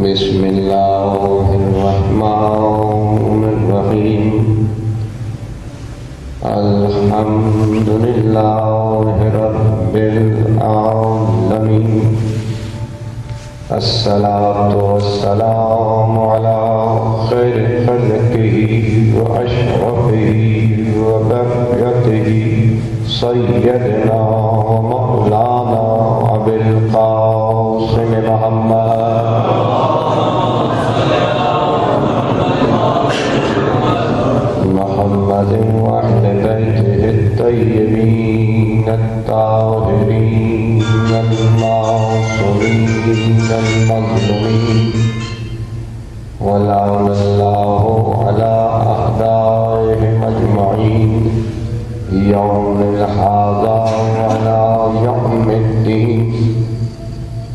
بسم اللہ الرحمن الرحیم الحمد للہ رب العالمین الصلاۃ والسلام علی خیر خلقہ واشرفہ وبرکتہ سیدنا مولانا ابی القاسم محمد وأهل بيته الطيبين الطاهرين المعصومين المظلومين ولعن الله على أعدائهم أجمعين يوم هذا وعلى يوم الدين.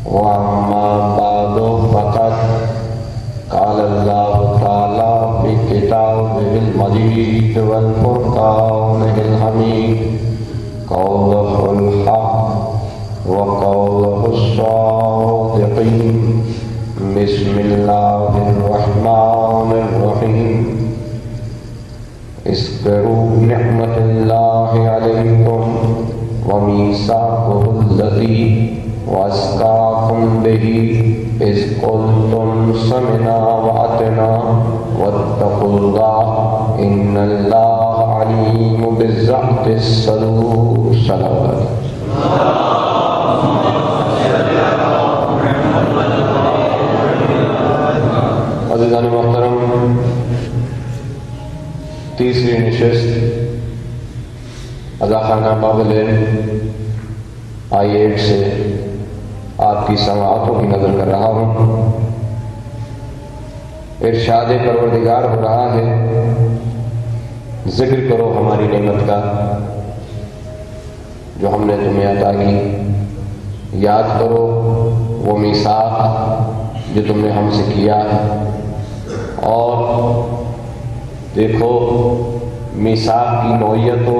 وأما بعد فقد قال الله تعالى في كتابه المجيد والفرقان الحميد قوله الحق وقوله الصادقين. بسم الله الرحمن الرحيم. اذكروا نعمة الله عليكم وميثاقه الذي وأسقاكم به إذ قلتم سمعنا وأطعنا واتقوا الله إن الله عليم بذات الصدور. صلوات. عزیزان محترم، تیسری نشست اذاخانہ بابل I8 سے آپ کی سماعتوں کی نظر کر رہا ہوں. ارشاد پروردگار ہو رہا ہے، ذکر کرو ہماری نعمت کا جو ہم نے تمہیں عطا کی، یاد کرو وہ میثاق جو تم نے ہم سے کیا، اور دیکھو میثاق کی نوعیت و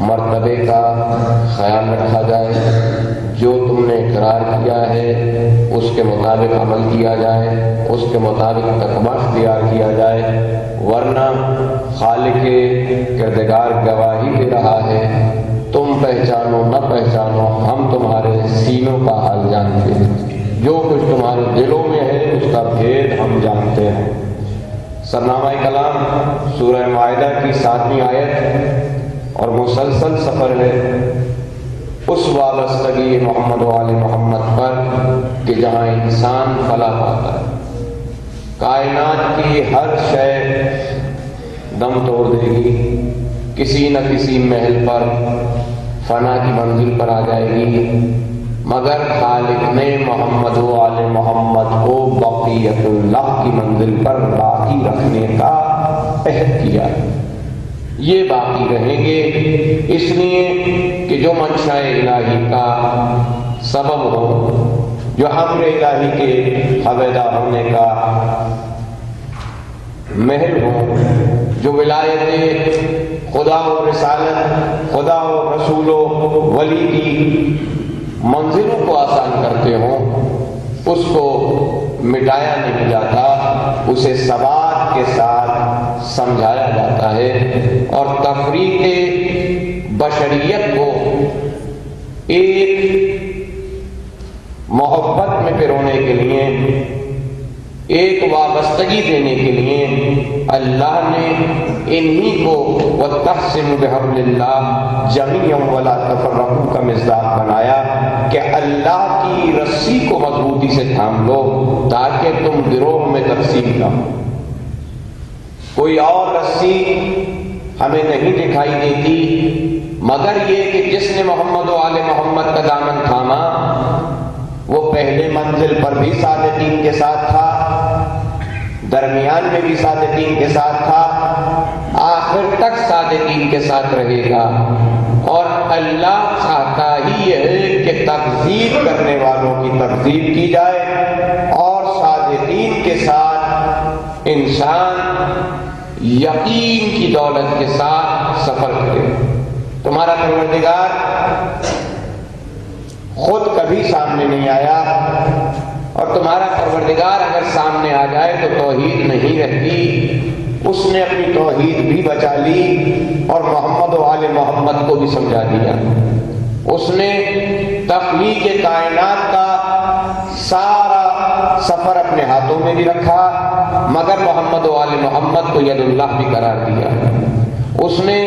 مرتبے کا خیال رکھا جائے. جو تم نے اقرار کیا ہے اس کے مطابق عمل کیا جائے، اس کے مطابق تقوی اختیار کیا جائے، ورنہ خالق کردگار گواہی دے رہا ہے، تم پہچانو نہ پہچانو ہم تمہارے سینوں کا حال جانتے ہیں، جو کچھ تمہارے دلوں میں ہے اس کا بھید ہم جانتے ہیں. سرنامہ کلام سورہ مائدہ کی 7ویں آیت اور مسلسل سفر ہے اس وابستگی محمد و آل محمد پر کہ جہاں انسان فلاح پاتا ہے. کائنات کی ہر شے دم توڑ دے گی، کسی نہ کسی محل پر فنا کی منزل پر آ جائے گی، مگر خالق نے محمد و آل محمد کو بقیت اللہ کی منزل پر باقی رکھنے کا عہد کیا. یہ باقی رہیں گے اس لیے کہ جو منشاء الہی کا سبب ہو، جو امر الہی کے حویدار ہونے کا محل ہو، جو ولایت خدا و رسالت، خدا و رسول و ولی کی منزلوں کو آسان کرتے ہوں، اس کو مٹایا نہیں جاتا، اسے ثبات کے ساتھ سمجھایا جاتا ہے. اور تفریق بشریت کو ایک محبت میں پرونے کے لیے، ایک وابستگی دینے کے لیے اللہ نے انہی کو وَتَحْسِمُ بِحَبْلِ اللَّهِ جَمِيعًا وَلَا تَفَرَّقُوا کا مصداق بنایا کہ اللہ کی رسی کو مضبوطی سے تھام لو تاکہ تم گروہ میں تقسیم نہ ہو. کوئی اور رسی ہمیں نہیں دکھائی دیتی، مگر یہ کہ جس نے محمد و آل محمد کا دامن تھاما وہ پہلے منزل پر بھی صادقین کے ساتھ تھا، درمیان میں بھی صادقین کے ساتھ تھا، آخر تک صادقین کے ساتھ رہے گا۔ اور اللہ چاہتا ہی ہے کہ تکذیب کرنے والوں کی تکذیب کی جائے اور صادقین کے ساتھ انسان یقین کی دولت کے ساتھ سفر کرے۔ تمہارا پروردگار خود کبھی سامنے نہیں آیا، اور تمہارا پروردگار اگر سامنے آ جائے تو توحید نہیں رہتی۔ اس نے اپنی توحید بھی بچا لی اور محمد و آل محمد کو بھی سمجھا دیا۔ اس نے تخلیق کائنات کا سارا سفر اپنے ہاتھوں میں بھی رکھا، مگر محمد و آل محمد کو ید اللہ بھی قرار دیا۔ اس نے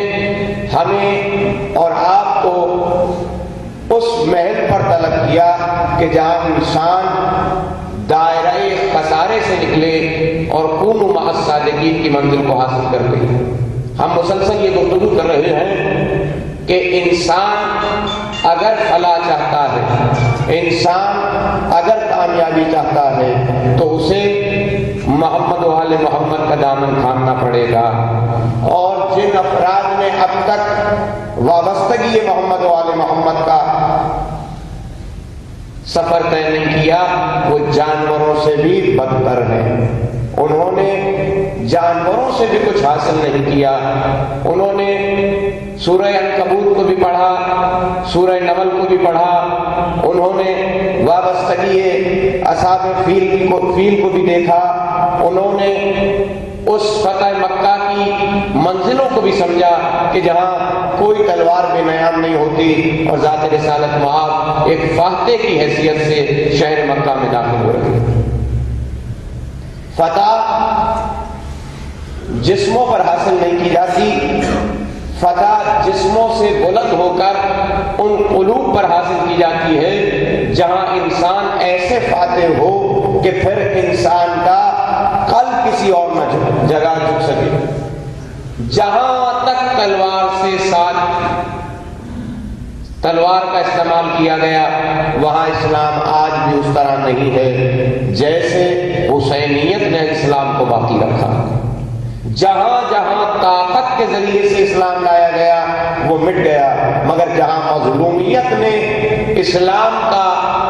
ہمیں اور آپ کو اس محل پر طلب کیا کہ جہاں انسان دائرہ خسارے سے نکلے اور کونوا مع الصادقین کی منزل کو حاصل کر لے۔ ہم مسلسل یہ گفتگو کر رہے ہیں کہ انسان اگر فلاح چاہتا ہے، انسان اگر کامیابی چاہتا ہے تو اسے محمد و آل محمد کا دامن تھامنا پڑے گا۔ اور جن افراد نے اب تک وابستگی محمد و آل محمد کا سفر طے نہیں کیا وہ جانوروں سے بھی بدتر ہیں۔ انہوں نے جانوروں سے بھی کچھ حاصل نہیں کیا۔ انہوں نے سورہ عنکبوت کو بھی پڑھا، سورہ نمل کو بھی پڑھا، انہوں نے وابستگی اصحاب فیل کو بھی دیکھا، انہوں نے اس فتح مکہ کی منزلوں کو بھی سمجھا کہ جہاں کوئی تلوار بے نیام نہیں ہوتی اور ذات رسالت معاذ ایک فاتح کی حیثیت سے شہر مکہ میں داخل ہو رہے ہیں۔ فتح جسموں پر حاصل نہیں کی جاتی، فتح جسموں سے بلند ہو کر ان قلوب پر حاصل کی جاتی ہے جہاں انسان ایسے فاتح ہو کہ پھر انسان کا قلب کسی اور نہ جگہ جھک سکے۔ جہاں تک تلوار سے ساتھ تلوار کا استعمال کیا گیا وہاں اسلام آج بھی اس طرح نہیں ہے جیسے حسینیت نے اسلام کو باقی رکھا۔ جہاں جہاں طاقت کے ذریعے سے اسلام لایا گیا وہ مٹ گیا، مگر جہاں مظلومیت نے اسلام کا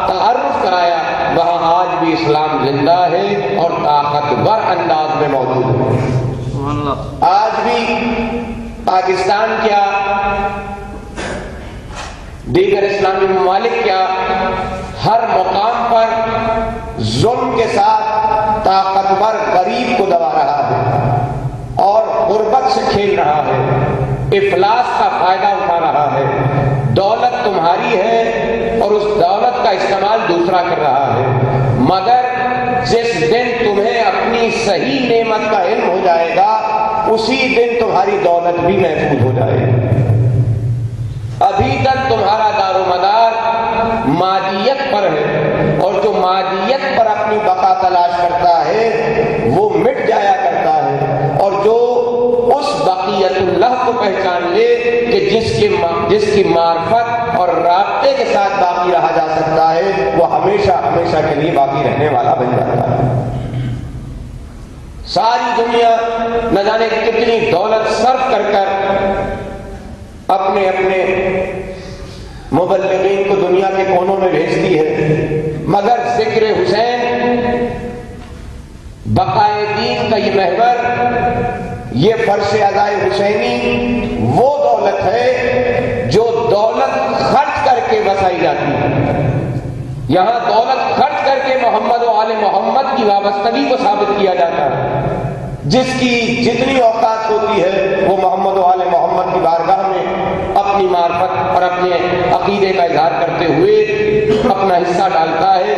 تعارف کرایا وہاں آج بھی اسلام زندہ ہے اور طاقتور انداز میں موجود ہے۔ آج بھی پاکستان کیا، دیگر اسلامی ممالک کیا، ہر مقام پر ظلم کے ساتھ طاقتور غریب کو دبا رہا ہے اور غربت سے کھیل رہا ہے، افلاس کا فائدہ اٹھا رہا ہے۔ دولت تمہاری ہے اور اس دولت کا استعمال دوسرا کر رہا ہے، مگر جس دن تمہیں اپنی صحیح نعمت کا علم ہو جائے گا اسی دن تمہاری دولت بھی محفوظ ہو جائے گی۔ ابھی تک تمہارا دار و مدار مادیت پر ہے اور جو مادیت پر اپنی بقا تلاش کرتا ہے وہ مٹ جایا کرتا ہے، اور جو اس بقیت اللہ کو پہچان لے کہ جس کی معرفت اور رابطے کے ساتھ باقی رہا جا سکتا ہے وہ ہمیشہ ہمیشہ کے لیے باقی رہنے والا بن جاتا ہے۔ ساری دنیا نہ جانے کتنی دولت صرف کر کر اپنے اپنے مبلغین کو دنیا کے کونوں میں بھیجتی ہے، مگر ذکر حسین، بقائے دین کا یہ محور، یہ فرش ادائے حسینی وہ دولت ہے جو دولت خرچ کر کے بسائی جاتی ہے۔ یہاں دولت خرچ کر کے محمد و آل محمد کی وابستگی کو ثابت کیا جاتا ہے۔ جس کی جتنی اوقات ہوتی ہے وہ محمد و آل محمد کی بارگاہ میں اپنی معرفت اور اپنے عقیدے کا اظہار کرتے ہوئے اپنا حصہ ڈالتا ہے،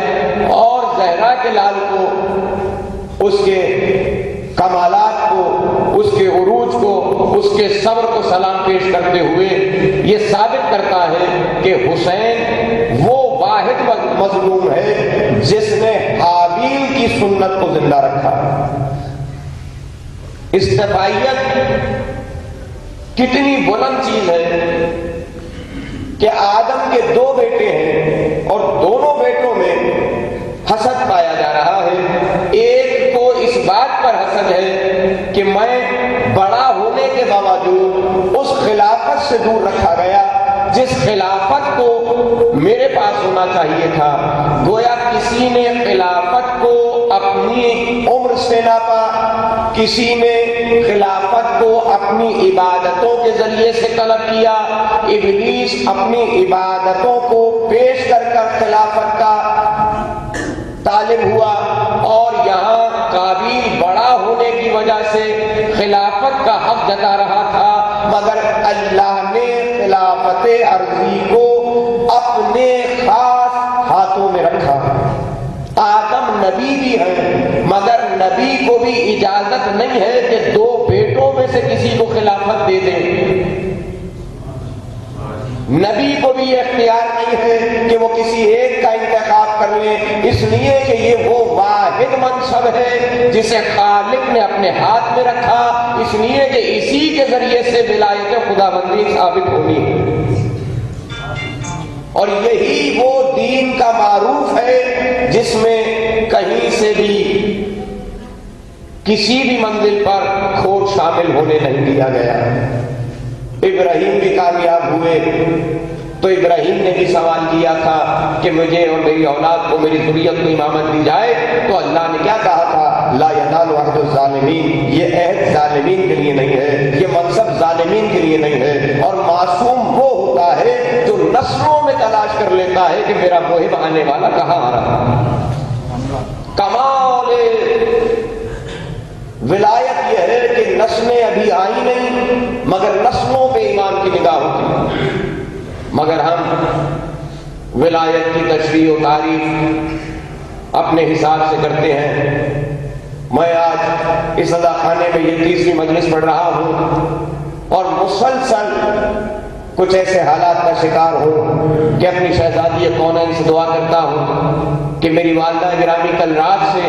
اور زہرا کے لال کو اس کے کمالات کو، اس کے عروج کو، اس کے صبر کو سلام پیش کرتے ہوئے یہ ثابت کرتا ہے کہ حسین وہ واحد مظلوم ہے جس نے حابیل کی سنت کو زندہ رکھا۔ استفائیت کتنی بلند چیز ہے کہ آدم کے 2 بیٹے ہیں اور دونوں بیٹوں میں حسد پایا جا رہا ہے۔ ایک کو اس بات پر حسد ہے کہ میں بڑا ہونے کے باوجود اس خلافت سے دور رکھا گیا جس خلافت کو میرے پاس ہونا چاہیے تھا۔ گویا کسی نے خلافت کو اپنی عمر سے ناپا، کسی نے خلافت کو اپنی عبادتوں کے ذریعے سے طلب کیا۔ ابلیس اپنی عبادتوں کو پیش کر خلافت کا طالب ہوا، اور یہاں قابیل بڑا ہونے کی وجہ سے خلافت کا حق جتا رہا تھا، مگر اللہ نے خلافت عرضی کو اپنے خاص ہاتھوں میں رکھا۔ آدم نبی بھی ہے، مگر نبی کو بھی اجازت نہیں ہے کہ 2 بیٹوں میں سے کسی کو خلافت دے دے۔ نبی کو بھی یہ اختیار نہیں ہے کہ وہ کسی ایک کا انتخاب کر لے، اس لیے کہ یہ وہ واحد منصب ہے جسے خالق نے اپنے ہاتھ میں رکھا، اس لیے کہ اسی کے ذریعے سے ولایت خداوندی ثابت ہونی ہے۔ اور یہی وہ دین کا معروف ہے جس میں کہیں سے بھی کسی بھی منزل پر کھوٹ شامل ہونے نہیں دیا گیا۔ ابراہیم بھی کامیاب ہوئے تو ابراہیم نے بھی سوال کیا تھا کہ مجھے اور میری اولاد کو، میری ذریت کو امامت دی جائے، تو اللہ نے کیا کہا تھا؟ لا ینال عہد الظالمین، یہ عہد ظالمین کے لیے نہیں ہے، یہ منصب ظالمین کے لیے نہیں ہے۔ اور معصوم وہ ہوتا ہے جو نسلوں میں تلاش کر لیتا ہے کہ میرا موہب آنے والا کہاں آ رہا۔ کمال ولایت یہ ہے کہ نسلیں ابھی آئی نہیں، مگر نسلوں پہ ایمان کی نگاہ ہوتی۔ مگر ہم ولایت کی تشریح و تعریف اپنے حساب سے کرتے ہیں۔ میں آج اس ادا خانے میں یہ 30ویں مجلس پڑھ رہا ہوں اور مسلسل کچھ ایسے حالات کا شکار ہوں کہ اپنی شہزادی کونین سے دعا کرتا ہوں کہ میری والدہ گرامی کل رات سے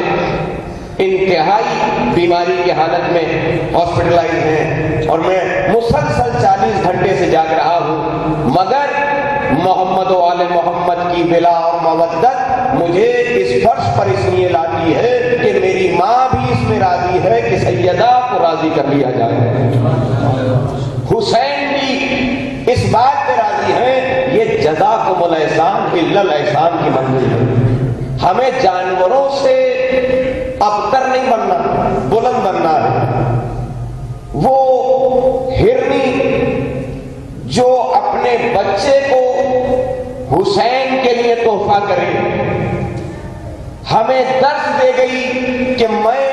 انتہائی بیماری کی حالت میں ہاسپٹلائز ہیں اور میں مسلسل 40 گھنٹے سے جاگ رہا ہوں، مگر محمد و آل محمد کی بلا اور مودت مجھے اس فرش پر اس لیے لاتی ہے کہ میری ماں بھی اس میں راضی ہے کہ سیدہ کو راضی کر لیا جائے، حسین بھی اس بات پہ راضی ہے۔ یہ جزاکم الاحسان الا الاحسان کی منزل ہے۔ ہمیں جانوروں سے ابتر نہیں بننا، بلند بننا ہے۔ وہ ہرنی جو اپنے بچے کو حسین کے لیے تحفہ کرے، ہمیں درس دے گئی کہ میں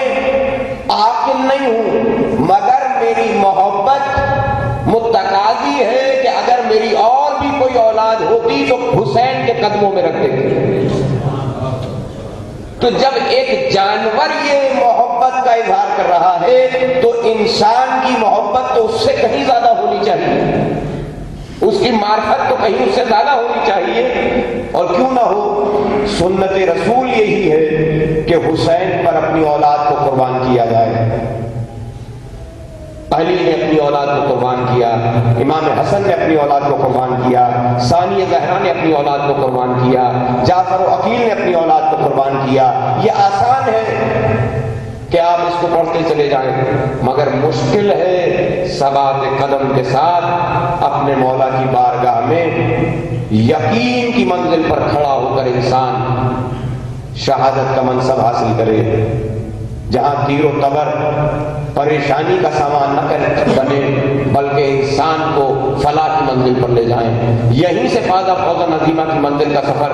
عاقل نہیں ہوں، مگر میری محبت متقاضی ہے کہ اگر میری اور بھی کوئی اولاد ہوتی تو حسین کے قدموں میں رکھ دیتی۔ تو جب ایک جانور یہ محبت کا اظہار کر رہا ہے تو انسان کی محبت تو اس سے کہیں زیادہ ہونی چاہیے، اس کی معرفت تو کہیں اس سے زیادہ ہونی چاہیے۔ اور کیوں نہ ہو، سنت رسول یہی ہے کہ حسین پر اپنی اولاد کو قربان کیا جائے۔ علی نے اپنی اولاد کو قربان کیا، امام حسن نے اپنی اولاد کو قربان کیا، ثانیہ زہرا نے اپنی اولاد کو قربان کیا، جعفر و عقیل نے اپنی اولاد کو قربان کیا۔ یہ آسان ہے کہ آپ اس کو پڑھتے چلے جائیں، مگر مشکل ہے ثبات قدم کے ساتھ اپنے مولا کی بارگاہ میں یقین کی منزل پر کھڑا ہو کر انسان شہادت کا منصب حاصل کرے، جہاں تیر و تبر پریشانی کا سامان نہ بنے بلکہ انسان کو فلاح کی منزل پر لے جائیں۔ یہیں سے فاضہ فوزا نظیمہ کی منزل کا سفر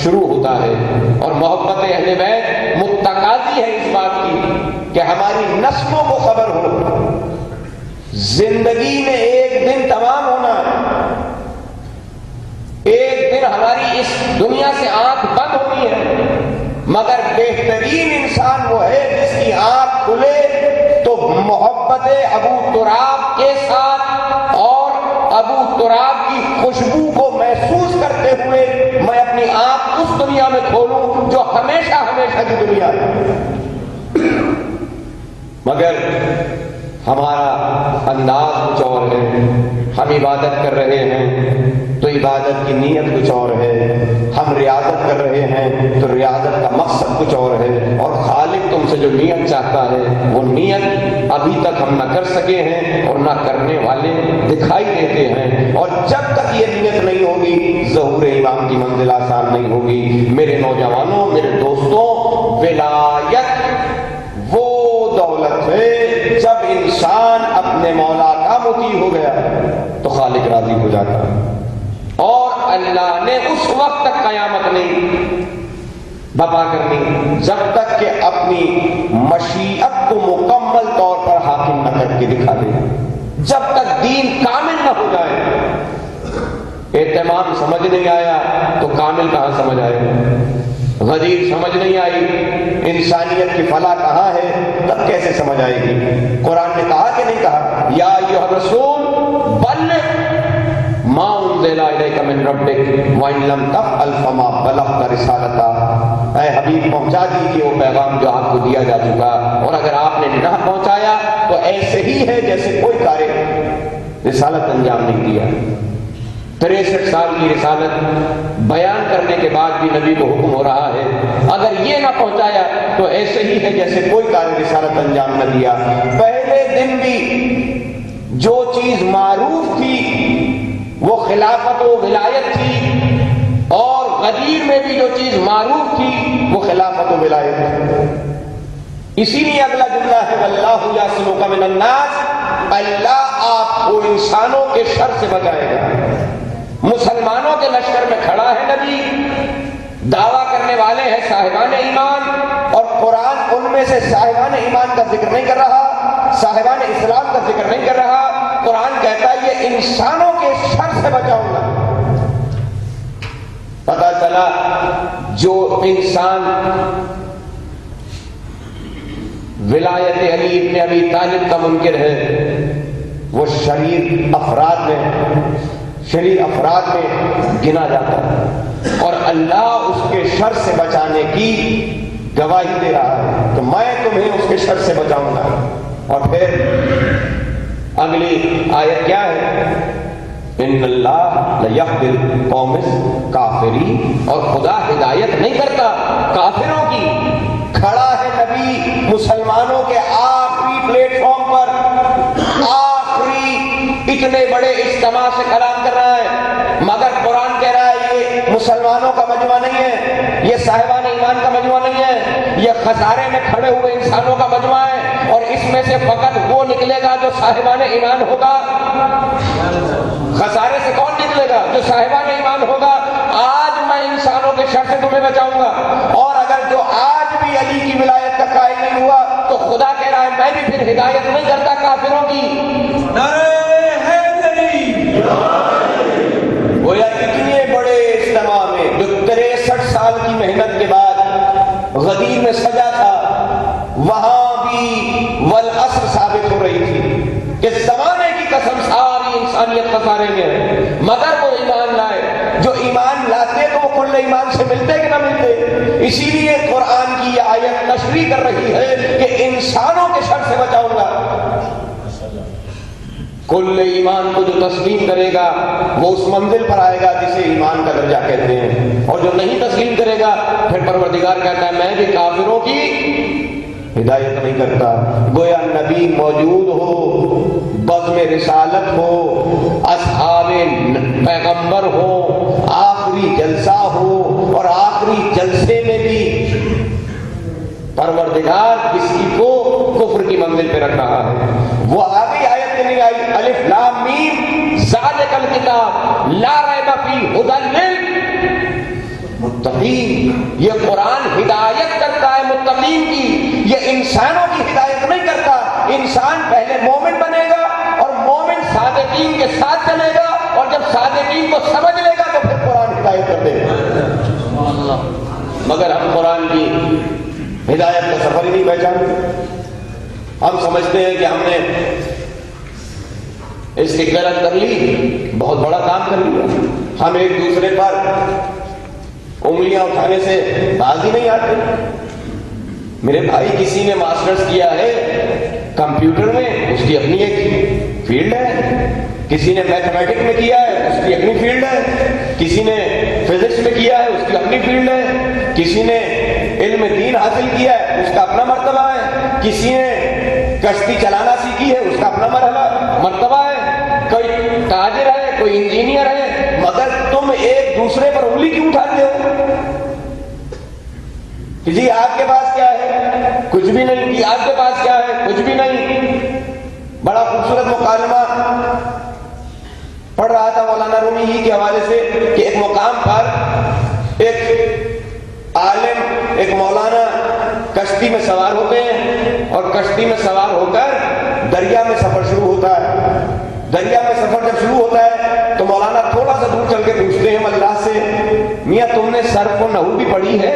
شروع ہوتا ہے، اور محبت اہل بیت متقاضی ہے اس بات کی کہ ہماری نسلوں کو خبر ہو زندگی میں ایک دن تمام ہونا ہے، ایک دن ہماری اس دنیا سے آنکھ بند ہونی ہے، مگر بہترین انسان وہ ہے جس کی آنکھ کھلے تو محبت ابو تراب کے ساتھ اور ابو تراب کی خوشبو کو محسوس کرتے ہوئے میں اپنی آنکھ اس دنیا میں کھولوں جو ہمیشہ ہمیشہ کی دنیا ہے۔ مگر ہمارا انداز کچھ اور ہے، ہم عبادت کر رہے ہیں تو عبادت کی نیت کچھ اور ہے، ہم ریاضت کر رہے ہیں تو ریاضت کا مقصد کچھ اور ہے، اور خالق تم سے جو نیت چاہتا ہے وہ نیت ابھی تک ہم نہ کر سکے ہیں اور نہ کرنے والے دکھائی دیتے ہیں، اور جب تک یہ نیت نہیں ہوگی ظہور امام کی منزل آسان نہیں ہوگی۔ میرے نوجوانوں، میرے دوستوں، ولایت وہ دولت ہے جب انسان اپنے مولا کا مطیع ہو گیا تو خالق راضی ہو جاتا ہے، اور اللہ نے اس وقت تک قیامت نہیں برپا کرنی جب تک کہ اپنی مشیت کو مکمل طور پر حاکم نہ کر کے دکھا دے، جب تک دین کامل نہ ہو جائے۔ اہتمام سمجھ نہیں آیا تو کامل کہاں سمجھ آئے گا؟ غدیر سمجھ نہیں آئی، انسانیت کی فلاح کہاں ہے، تب کیسے سمجھ آئے گی؟ قرآن نے کہا کہ نہیں کہا یا ایھا الرسول بلغ ما انزل الیک من ربک وان لم تفعل فما بلغت رسالتہ، اے حبیب پہنچا دیجیے وہ پیغام جو آپ کو دیا جا چکا، اور اگر آپ نے نہ پہنچایا تو ایسے ہی ہے جیسے کوئی کارے رسالت انجام نہیں دیا۔ 63 سال کی رسالت بیان کرنے کے بعد بھی نبی کو حکم ہو رہا ہے اگر یہ نہ پہنچایا تو ایسے ہی ہے جیسے کوئی کار رسالت انجام نہ دیا۔ پہلے دن بھی جو چیز معروف تھی وہ خلافت و ولایت تھی، اور غدیر میں بھی جو چیز معروف تھی وہ خلافت و ولایت تھی۔ اسی لیے اگلا جملہ ہے واللہ یعصمک من الناس، اللہ آپ کو انسانوں کے شر سے بچائے گا۔ مسلمانوں کے لشکر میں کھڑا ہے نبی، دعویٰ کرنے والے ہیں صاحبان ایمان، اور قرآن ان میں سے صاحبان ایمان کا ذکر نہیں کر رہا، صاحبان اسلام کا ذکر نہیں کر رہا۔ قرآن کہتا ہے یہ انسانوں کے شر سے بچاؤں گا۔ پتہ چلا جو انسان ولایت علی ابن ابی طالب کا منکر ہے وہ شریر افراد میں گنا جاتا ہے، اور اللہ اس کے شر سے بچانے کی گواہی دے رہا ہے کہ میں تمہیں اس کے شر سے بچاؤں گا۔ اور پھر اگلی آیت کیا ہے؟ ان اللہ لیہدی القوم الکافرین، اور خدا ہدایت نہیں کرتا کافروں کی۔ کھڑا ہے نبی مسلمانوں کے آخری پلیٹ فارم پر، اتنے بڑے اجتماع سے کلام کر رہا ہے، مگر قرآن کہہ رہا ہے یہ مسلمانوں کا مجمع نہیں ہے، یہ صاحبان ایمان کا مجمع نہیں ہے، یہ خسارے میں کھڑے ہوئے انسانوں کا مجمع ہے، اور اس میں سے فقط وہ نکلے گا جو صاحبان ایمان ہوگا۔ خسارے سے کون نکلے گا؟ جو صاحبان ایمان ہوگا۔ آج میں انسانوں کے شر سے تمہیں بچاؤں گا، اور اگر جو آج بھی علی کی ولایت کا قائل نہیں ہوا تو خدا کہہ رہا ہے میں بھی پھر ہدایت نہیں کرتا کافروں کی۔ گویا اتنے بڑے اجتماع میں جو 63 سال کی محنت کے بعد غدیر میں سجا تھا، وہاں بھی والعصر ثابت ہو رہی تھی کہ زمانے کی قسم ساری انسانیت خسارے میں ہے، مگر وہ ایمان لائے۔ جو ایمان لاتے تو وہ کل ایمان سے ملتے کہ نہ ملتے؟ اسی لیے قرآن کی یہ آیت تشریح کر رہی ہے کہ انسانوں کے شر سے بچاؤں گا۔ کل ایمان کو جو تسلیم کرے گا وہ اس منزل پر آئے گا جسے ایمان کا درجہ کہتے ہیں، اور جو نہیں تسلیم کرے گا پھر پروردگار کہتا ہے میں بھی کافروں کی ہدایت نہیں کرتا۔ گویا نبی موجود ہو، بزم رسالت ہو، اصحاب پیغمبر ہو، آخری جلسہ ہو، اور آخری جلسے میں بھی پروردگار کسی کو کفر کی منزل پہ رکھ رہا ہے۔ وہ آگے آیت میں نہیں آئی الف لام میم ذالک الکتاب لا ریب فیہ ھدی للمتقین۔ یہ قرآن ہدایت کرتا ہے متقین کی، یہ انسانوں کی ہدایت نہیں کرتا۔ انسان پہلے مومن بنے گا اور مومن صادقین کے ساتھ چلے گا، اور جب صادقین کو سمجھ لے گا تو پھر قرآن ہدایت کر دے گا۔ مگر ہم قرآن کی ہدایت کا سفر ہی نہیں پہچانتے۔ ہم سمجھتے ہیں کہ ہم نے اس کی غلط کر لی، بہت بڑا کام کر لیا۔ ہم ایک دوسرے پر انگلیاں اٹھانے سے باز ہی نہیں آتے۔ میرے بھائی کسی نے ماسٹرز کیا ہے کمپیوٹر میں، اس کی اپنی ایک فیلڈ ہے، کسی نے میتھمیٹکس میں کیا ہے اس کی اپنی فیلڈ ہے، کسی نے فزکس میں کیا ہے اس کی اپنی فیلڈ ہے، کسی نے علم دین حاصل کیا ہے اس کا اپنا مرتبہ ہے، کسی نے کشتی چلانا سیکھی ہے اس کا اپنا مرتبہ ہے، کوئی تاجر ہے، کوئی انجینئر ہے، مگر تم ایک دوسرے پر انگلی کیوں اٹھاتے ہو؟ جی آپ کے پاس کیا ہے؟ کچھ بھی نہیں. جی آپ کے پاس کیا ہے؟ کچھ بھی نہیں. بڑا خوبصورت مکالمہ پڑھ رہا تھا مولانا رومی ہی کے حوالے سے کہ ایک مقام پر ایک عالم، ایک مولانا کشتی میں سوار ہوتے ہیں اور کشتی میں سوار ہو کر دریا میں سفر شروع ہوتا ہے. دریا میں سفر جب شروع ہوتا ہے تو مولانا تھوڑا سا دور چل کے پوچھتے ہیں اللہ سے، میاں تم نے صرف و نحو بھی پڑھی ہے؟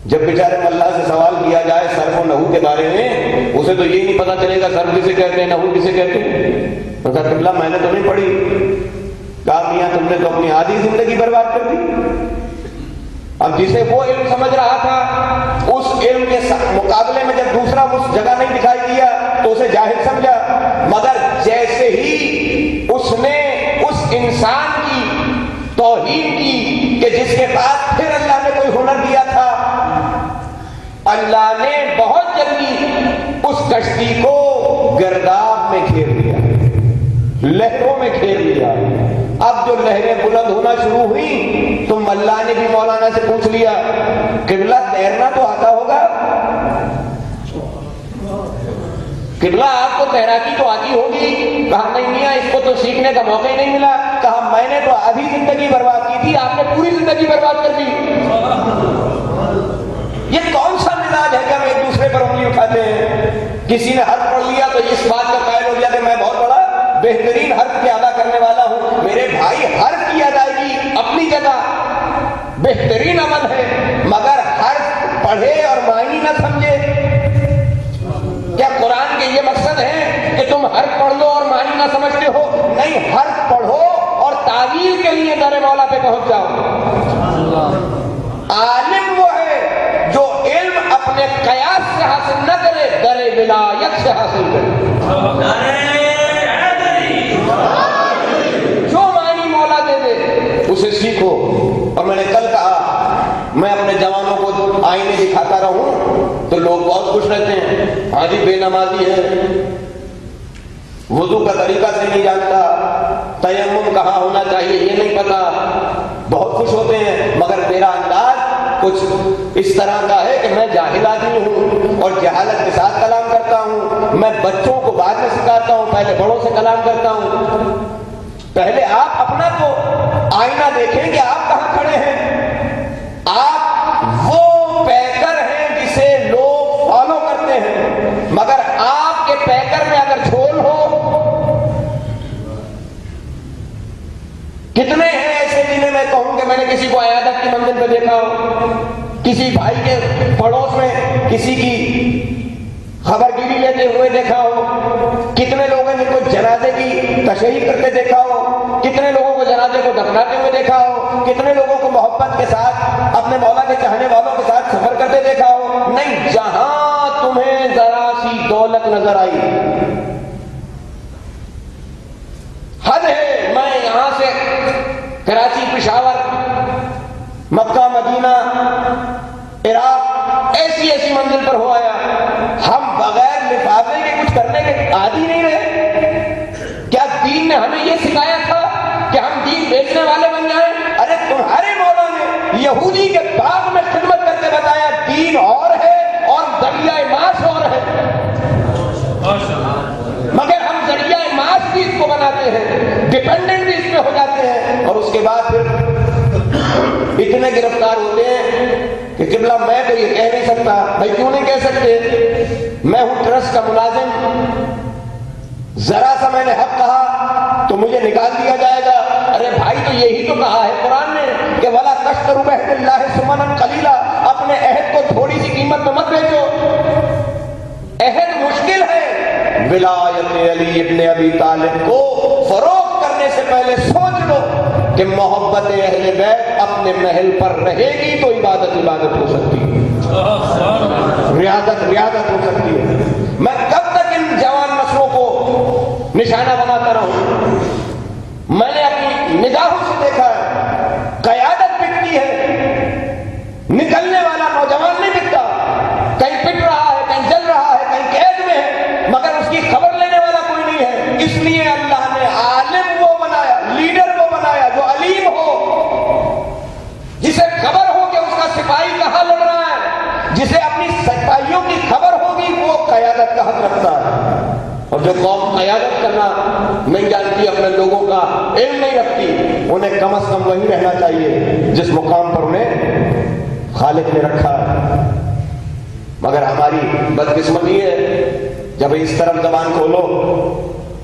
جب بیچارے اللہ سے سوال کیا جائے صرف و نحو کے بارے میں، اسے تو یہ نہیں پتا چلے گا صرف کسے کہتے ہیں نحو کسے کہتے ہیں. قبلہ میں نے تو نہیں پڑھی. کہا میاں تم نے تو اپنی آدھی زندگی برباد کر دی. اب جسے وہ علم سمجھ رہا تھا اس علم کے مقابلے میں جب دوسرا اس جگہ نہیں دکھائی دیا تو اسے جاہل سمجھا. مگر جیسے ہی اس نے اس انسان کی توہین کی کہ جس کے پاس پھر اللہ نے کوئی ہنر دیا تھا، اللہ نے بہت جلدی اس کشتی کو گرداب میں گھیر لیا، لہروں میں گھیر لیا. اب جو لہریں بلند ہونا شروع ہوئی تو اللہ نے بھی مولانا سے پوچھ لیا قبلہ تیرنا تو آتا ہوگا؟ قبلہ آپ کو تیراکی تو آتی ہوگی؟ کہا نہیں میاں اس کو تو سیکھنے کا موقع ہی نہیں ملا. کہا میں نے تو آدھی زندگی برباد کی تھی، آپ نے پوری زندگی برباد کر دی. یہ کون سا مزاج ہے کہ ہم ایک دوسرے پر انگلی اٹھاتے ہیں؟ کسی نے حرف پڑھ لیا تو اس بات کا قائل ہو گیا کہ میں بہت بڑا بہترین حرف کی ادا کرنے والا ہوں. میرے بھائی حرف کی ادائیگی اپنی جگہ بہترین عمل ہے، مگر حرف پڑھے اور معنی نہ سمجھے. کیا قرآن کے یہ مقصد ہے کہ تم حرف پڑھ لو اور معنی نہ سمجھتے ہو؟ نہیں، حرف پڑھو اور تعویل کے لیے در مولا پہ پہنچ جاؤ. عالم وہ ہے جو علم اپنے قیاس سے حاصل نہ کرے، در ولایت سے حاصل کرے. جو معنی مولا دے دے اسے سیکھو. اور میں نے کل کہا میں اپنے جوانوں کو آئینے دکھاتا رہوں تو لوگ بہت خوش رہتے ہیں. ہاں جی بے نمازی ہے، وضو کا طریقہ سے نہیں جانتا، تیمم کہاں ہونا چاہیے یہ نہیں پتا، بہت خوش ہوتے ہیں. مگر میرا انداز کچھ اس طرح کا ہے کہ میں جاہل آدمی ہوں اور جہالت کے ساتھ کلام کرتا ہوں. میں بچوں کو بعد میں سکھاتا ہوں، پہلے بڑوں سے کلام کرتا ہوں. پہلے آپ اپنا تو آئینہ دیکھیں کہ آپ کہاں کھڑے ہیں. آپ وہ پیکر ہیں جسے لوگ فالو کرتے ہیں، مگر آپ کے پیکر میں اگر جھول ہو. کتنے ہیں ایسے جنہیں میں کہوں کہ میں نے کسی کو عیادت کی منزل پہ دیکھا ہو، کسی بھائی کے پڑوس میں کسی کی خبر گیری لیتے ہوئے دیکھا ہو. کتنے لوگوں نے کوئی جنازے کی تشریح کرتے دیکھا ہو، کتنے لوگوں کو جنازے کو دفناتے ہوئے دیکھا ہو، کتنے لوگوں کو محبت کے ساتھ اپنے مولا کے چاہنے والوں کے ساتھ سفر کرتے دیکھا ہو. نہیں، جہاں تمہیں ذرا سی دولت نظر آئی، حد ہے. میں یہاں سے کراچی، پشاور، مکہ، مدینہ، عراق ایسی ایسی منزل پر ہو آیا. ہم بغیر لفافے کے کچھ کرنے کے عادی نہیں رہے. کیا دین نے ہمیں یہ سکھایا تھا کہ ہم دین بیچنے والے بن جائیں؟ ارے تمہارے مولا نے یہودی کے باغ میں خدمت کر کے بتایا دین اور ہے اور ذریعہ معاش اور ہے. مگر ہم ذریعہ معاش بھی اس کو بناتے ہیں، ڈیپینڈنٹ بھی اس پہ ہو جاتے ہیں، اور اس کے بعد پھر اتنے گرفتار ہوتے ہیں کہ قبلہ میں تو یہ کہہ نہیں سکتا. بھائی کیوں نہیں کہہ سکتے؟ میں ہوں ٹرسٹ کا ملازم، ذرا سا میں نے حق کہا تو مجھے نکال دیا جائے گا. ارے بھائی تو یہی تو کہا ہے قرآن نے کہ وَلَا تَشْتَرُوا بِعَهْدِ اللَّهِ ثَمَنًا قَلِيلًا. اپنے عہد کو تھوڑی سی قیمت میں مت بیچو. عہد مشکل ہے. ولایت علی ابن ابی طالب کو فروغ کرنے سے پہلے سوچ لو کہ محبت اہل بیت اپنے محل پر رہے گی تو عبادت ہو سکتی ہے، ریاضت ہو سکتی ہے. میں کب تک ان جوان نسلوں کو نشانہ بناتا رہوں. میں نے اپنی نگاہوں سے دیکھا ہے قیادت بکتی ہے، نکلنے والا نوجوان نہیں بکتا. کہیں پٹ رہا ہے، کہیں جل رہا ہے، کہیں قید میں ہے، مگر اس کی خبر لینے والا کوئی نہیں ہے. اس لیے اللہ نے عالم وہ بنایا، لیڈر وہ بنایا جو علیم ہو، جسے خبر ہو کہ اس کا سپاہی کہاں لڑ رہا ہے، جسے اپنی سپاہیوں کی خبر ہوگی، وہ قیادت کا حق رکھتا ہے. اور جو قوم قیادت کرنا نہیں جانتی، اپنے لوگوں کا علم نہیں رکھتی، انہیں کم از کم وہی رہنا چاہیے جس مقام پر انہیں خالق نے رکھا ہے. مگر ہماری بدقسمتی ہے، جب اس طرف زبان کھولو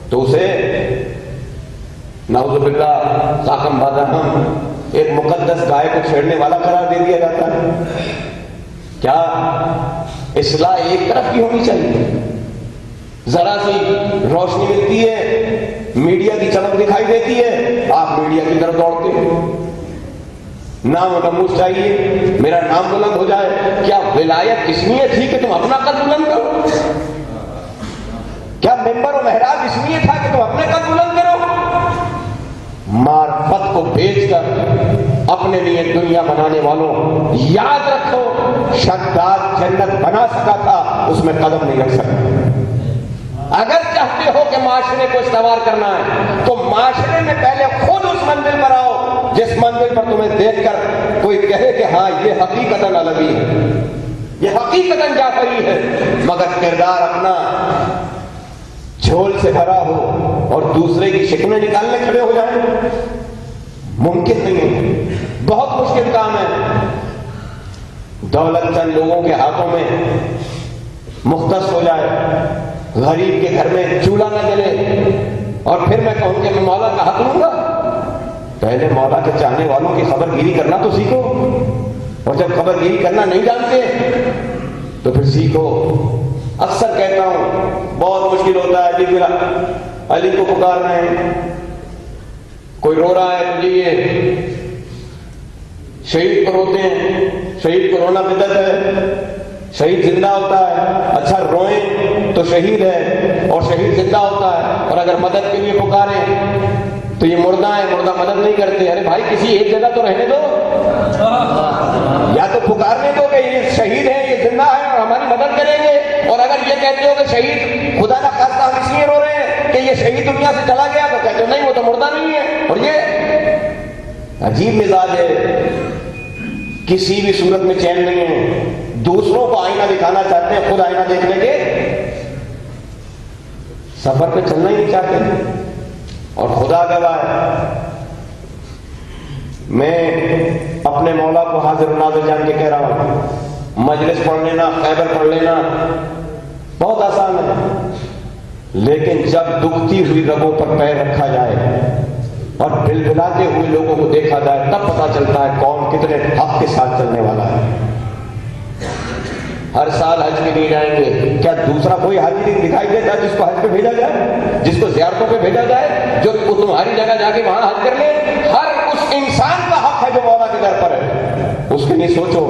تو اسے نعوذ باللہ ساکم بادہم ایک مقدس گائے کو چھیڑنے والا قرار دے دیا جاتا ہے. کیا اصلاح ایک طرف کی ہونی چاہیے؟ ذرا سی روشنی ملتی ہے، میڈیا کی چمک دکھائی دیتی ہے، آپ میڈیا کی طرف دوڑتے ہیں. نام و نموز چاہیے، میرا نام بلند ہو جائے. کیا ولایت اس لیے تھی کہ تم اپنا قد بلند کرو؟ کیا ممبر و محراب اس لیے تھا کہ تم اپنے قد بلند کرو؟ معرفت کو بیچ کر اپنے لیے دنیا بنانے والوں، یاد رکھو شداد جنت بنا سکا تھا، اس میں قدم نہیں رکھ سکا. اگر چاہتے ہو کہ معاشرے کو استوار کرنا ہے تو معاشرے میں پہلے خود اس منزل پر آؤ جس منزل پر تمہیں دیکھ کر کوئی کہے کہ ہاں یہ حقیقتاً علوی ہے، یہ حقیقتاً جعفری ہے، مگر کردار اپنا جھول سے بھرا ہو اور دوسرے کی شکلیں نکالنے کھڑے ہو جائیں. ممکن نہیں ہے، بہت مشکل کام ہے. دولت چند لوگوں کے ہاتھوں میں مختص ہو جائے، غریب کے گھر میں چولہا نہ جلے، اور پھر میں کہوں کہ میں مولا کا حق لوں گا. پہلے مولا کے چاہنے والوں کی خبر گیری کرنا تو سیکھو، اور جب خبر گیری کرنا نہیں جانتے تو پھر سیکھو. اکثر کہتا ہوں بہت مشکل ہوتا ہے، علی کو پکار رہے ہیں، کوئی رو رہا ہے تو یہ شہید کو روتے ہیں، شہید کو رونا بدعت ہے. شہید زندہ ہوتا ہے، اچھا روئیں تو شہید ہے، اور شہید زندہ ہوتا ہے. اور اگر مدد کے لیے پکاریں تو یہ مردہ ہے، مردہ مدد نہیں کرتے. ارے بھائی کسی ایک جگہ تو رہنے دو، یا تو پکارنے دو کہ یہ شہید ہے، یہ زندہ ہے اور ہماری مدد کریں گے. اور اگر یہ کہتے ہو کہ شہید خدا نہ خاصہ ہم اس لیے رو رہے ہیں کہ یہ شہید دنیا سے چلا گیا، تو کہتے ہو نہیں وہ تو مردہ نہیں ہے. اور یہ عجیب مزاج ہے، کسی بھی صورت میں چین نہیں ہے. دوسروں کو آئینہ دکھانا چاہتے ہیں، خود آئینہ دیکھنے کے سفر پہ چلنا ہی نہیں چاہتے. اور خدا گواہ ہے، میں اپنے مولا کو حاضر ناظر جان کے کہہ رہا ہوں، مجلس پڑھ لینا، خیبر پڑھ لینا بہت آسان ہے، لیکن جب دکھتی ہوئی رگوں پر پیر رکھا جائے اور بلبلاتے ہوئے لوگوں کو دیکھا جائے تب پتا چلتا ہے کون کتنے حق کے ساتھ چلنے والا ہے. ہر سال حج کے لیے جائیں گے، کیا دوسرا کوئی حاجی دکھائی دیتا جس کو حج پہ بھیجا جائے، جس کو زیارتوں پہ بھیجا جائے، جو تمہاری جگہ جا کے وہاں حج کر لے؟ ہر اس انسان کا حق ہے جو مولا کے در پر ہے، اس کے لیے سوچو،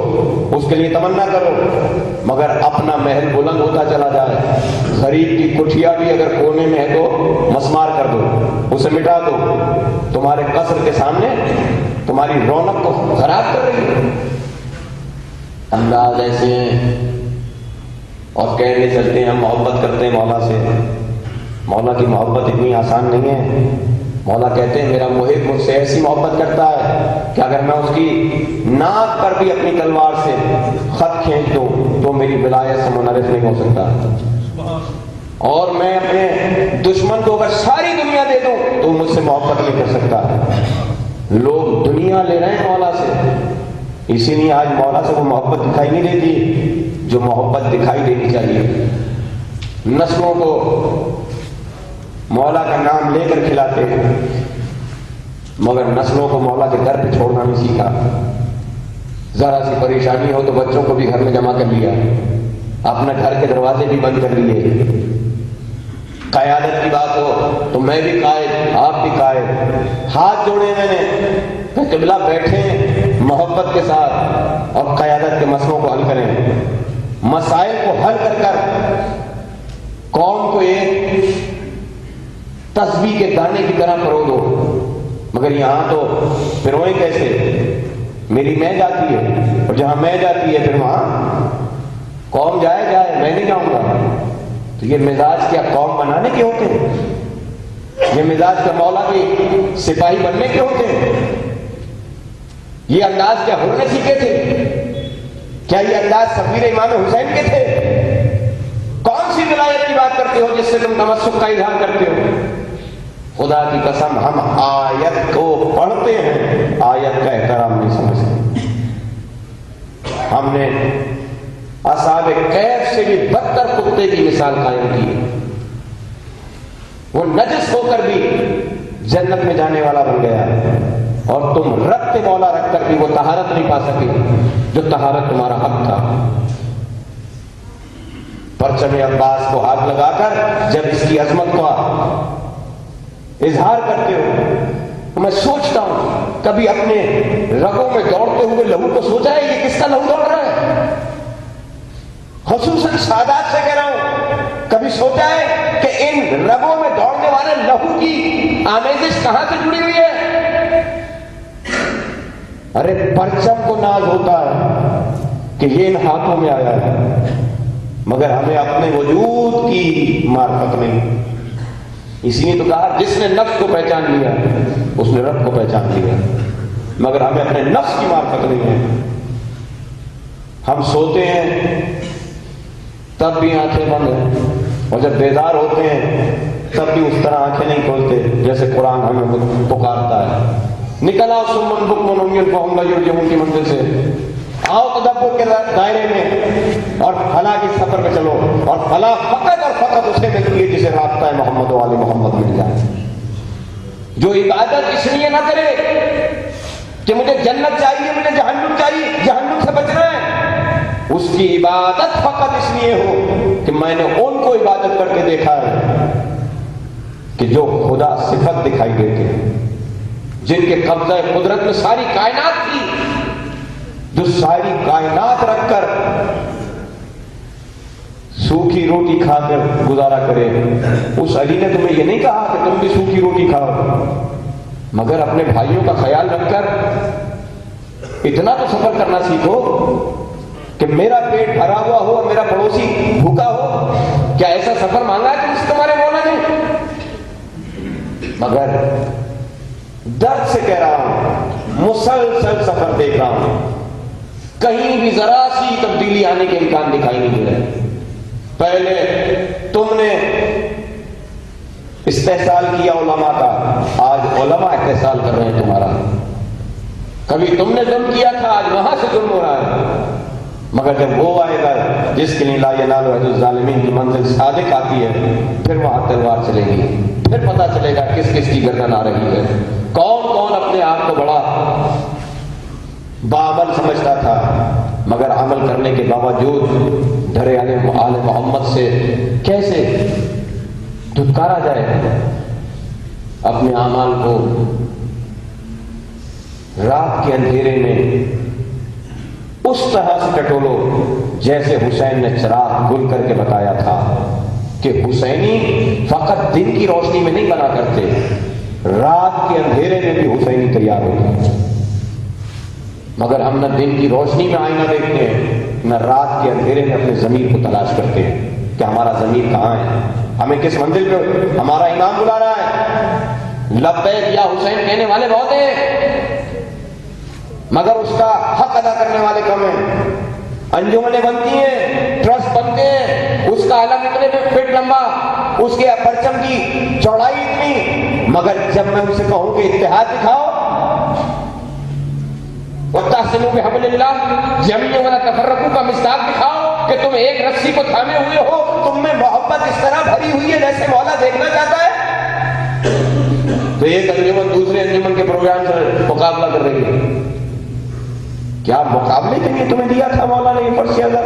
اس کے لیے تمنا کرو. مگر اپنا محل بلند ہوتا چلا جائے، غریب کی کٹھیا بھی اگر کونے میں ہے تو مسمار کر دو، اسے مٹا دو، تمہارے قصر کے سامنے تمہاری رونق کو خراب کر رہی ہے. انداز ایسے ہیں اور کہنے چلتے ہیں ہم محبت کرتے ہیں مولا سے. مولا کی محبت اتنی آسان نہیں ہے. مولا کہتے ہیں میرا محب مجھ سے ایسی محبت کرتا ہے کہ اگر میں اس کی ناک پر بھی اپنی تلوار سے خط کھینچ دوں تو میری ولایت سے منحرف نہیں ہو سکتا. اور میں اپنے دشمن کو اگر ساری دنیا دے دوں تو مجھ سے محبت نہیں کر سکتا. لوگ دنیا لے رہے ہیں مولا سے، اسی لیے آج مولا سے وہ محبت دکھائی نہیں دیتی جو محبت دکھائی دینی چاہیے. نسلوں کو مولا کا نام لے کر کھلاتے ہیں مگر نسلوں کو مولا کے در پہ چھوڑنا نہیں سیکھا. ذرا سی پریشانی ہو تو بچوں کو بھی گھر میں جمع کر لیا، اپنے گھر کے دروازے بھی بند کر لیے. قیادت کی بات ہو تو میں بھی قائد، آپ بھی قائد. ہاتھ جوڑے میں نے قبلہ بیٹھے محبت کے ساتھ اور قیادت کے مسئلوں کو حل کریں. مسائل کو حل کر کر قوم کو ایک تسبیح کے دانے کی طرح پرو دو، مگر یہاں تو پروئیں کیسے؟ میری میں جاتی ہے، اور جہاں میں جاتی ہے پھر وہاں قوم جائے میں نہیں جاؤں گا۔ تو یہ مزاج کیا قوم بنانے کے ہوتے ہیں؟ یہ مزاج کیا مولا کے سپاہی بننے کے ہوتے ہیں؟ یہ انداز کیا ہر نے سیکھے تھے؟ کیا یہ انداز سفیر امام حسین کے تھے؟ کون سی ولایت کی بات کرتے ہو جس سے تم تمسک کا اظہار کرتے ہو؟ خدا کی قسم ہم آیت کو پڑھتے ہیں، آیت کا احترام نہیں سمجھتے۔ ہم نے اصحاب کہف سے بھی بدتر کتے کی مثال قائم کی، وہ نجس ہو کر بھی جنت میں جانے والا بن گیا، اور تم رب کے مولا رکھ کر بھی وہ طہارت نہیں پا سکے جو طہارت تمہارا حق تھا۔ پرچم عباس کو ہاتھ لگا کر جب اس کی عظمت کا اظہار کرتے ہو تو میں سوچتا ہوں کبھی اپنے رگوں میں دوڑتے ہوئے لہو کو سوچا ہے یہ کس کا لہو دوڑ رہا ہے؟ خصوصاً سادات سے کہہ رہا ہوں، کبھی سوچا ہے کہ ان رگوں میں دوڑنے والے لہو کی آمیزش کہاں سے جڑی ہوئی ہے؟ ارے پرچم کو ناز ہوتا ہے کہ یہ ان ہاتھوں میں آیا ہے، مگر ہمیں اپنے وجود کی معرفت نہیں۔ اسی لیے تو کہا جس نے نفس کو پہچان لیا اس نے رب کو پہچان لیا، مگر ہمیں اپنے نفس کی معرفت نہیں ہے۔ ہم سوتے ہیں تب بھی آنکھیں بند ہیں، اور جب بیدار ہوتے ہیں تب بھی اس طرح آنکھیں نہیں کھولتے جیسے قرآن ہمیں پکارتا ہے، نکل آؤ سمن بکمن عمیٌ فہم لا یرجعون کی منزل سے، آؤ تدبر کے دائرے میں اور فلاح کے سفر پہ چلو، اور فلاح فقط اور فقط اسے ملتی ہے جسے رابطہ محمد و آل محمد مل جائے۔ جو عبادت اس لیے نہ کرے کہ مجھے جنت چاہیے، مجھے جہنم چاہیے، جہنم سے بچنا ہے، اس کی عبادت فقط اس لیے ہو کہ میں نے ان کو عبادت کر کے دیکھا ہے کہ جو خدا صفت دکھائی دیتے ہیں، جن کے قبضہ قدرت میں ساری کائنات تھی، جو ساری کائنات رکھ کر سوکھی روٹی کھا کر گزارا کرے۔ اس علی نے تمہیں یہ نہیں کہا کہ تم بھی سوکھی روٹی کھاؤ، مگر اپنے بھائیوں کا خیال رکھ کر اتنا تو سفر کرنا سیکھو کہ میرا پیٹ بھرا ہوا ہو اور میرا پڑوسی بھوکا ہو۔ کیا ایسا سفر مانگا ہے تم سے تمہارے مولا نے؟ مگر درد سے کہہ رہا ہوں، مسلسل سفر دیکھ رہا ہوں، کہیں بھی ذرا سی تبدیلی آنے کے امکان دکھائی نہیں دے رہے۔ پہلے تم نے استحصال کیا علماء کا، آج علماء استحصال کر رہے ہیں تمہارا۔ کبھی تم نے ظلم کیا تھا، آج وہاں سے ظلم ہو رہا ہے۔ مگر جب وہ آئے گا جس کے لیے لا ینال عہد الظالمین کی منزل صادق آتی ہے، پھر وہاں تلوار چلے گی، پھر پتہ چلے گا کس کس کی گردن آ رہی ہے، کون کون اپنے آپ کو بڑا باعمل سمجھتا تھا، مگر عمل کرنے کے باوجود ڈرے آل محمد سے کیسے دھتکارا جائے۔ اپنے اعمال کو رات کے اندھیرے میں اس طرح سے ٹٹولو جیسے حسین نے چراغ گل کر کے بتایا تھا کہ حسینی فقط دن کی روشنی میں نہیں بنا کرتے، رات کے اندھیرے میں بھی حسینی تیار ہوگی۔ مگر ہم نہ دن کی روشنی میں آئینہ دیکھتے ہیں، نہ رات کے اندھیرے میں اپنے ضمیر کو تلاش کرتے ہیں کہ ہمارا ضمیر کہاں ہے، ہمیں کس منزل پہ ہمارا امام بلا رہا ہے۔ لبیک یا حسین کہنے والے بہت ہیں، مگر اس کا حق ادا کرنے والے کم ہیں۔ انجمنیں بنتی ہیں، ٹرسٹ بنتے ہیں، اس کا علم اتنے فٹ لمبا، اس کے پرچم کی چوڑائی اتنی، مگر جب میں اسے کہوں کہ اتحاد دکھاؤ، وَتَعْصِمُوا بِحَبْلِ اللَّهِ جَمِيعًا وَلَا تَفَرَّقُوا کا مصداق دکھاؤ کہ تم ایک رسی کو تھامے ہوئے ہو، تم میں محبت اس طرح بھری ہوئی ہے جیسے مولا دیکھنا چاہتا ہے۔ تو ایک انجمن دوسرے انجمن کے پروگرام سے مقابلہ کر رہی ہے۔ کیا مقابلے کے لیے تمہیں دیا تھا مولا نے یہ فرض ادا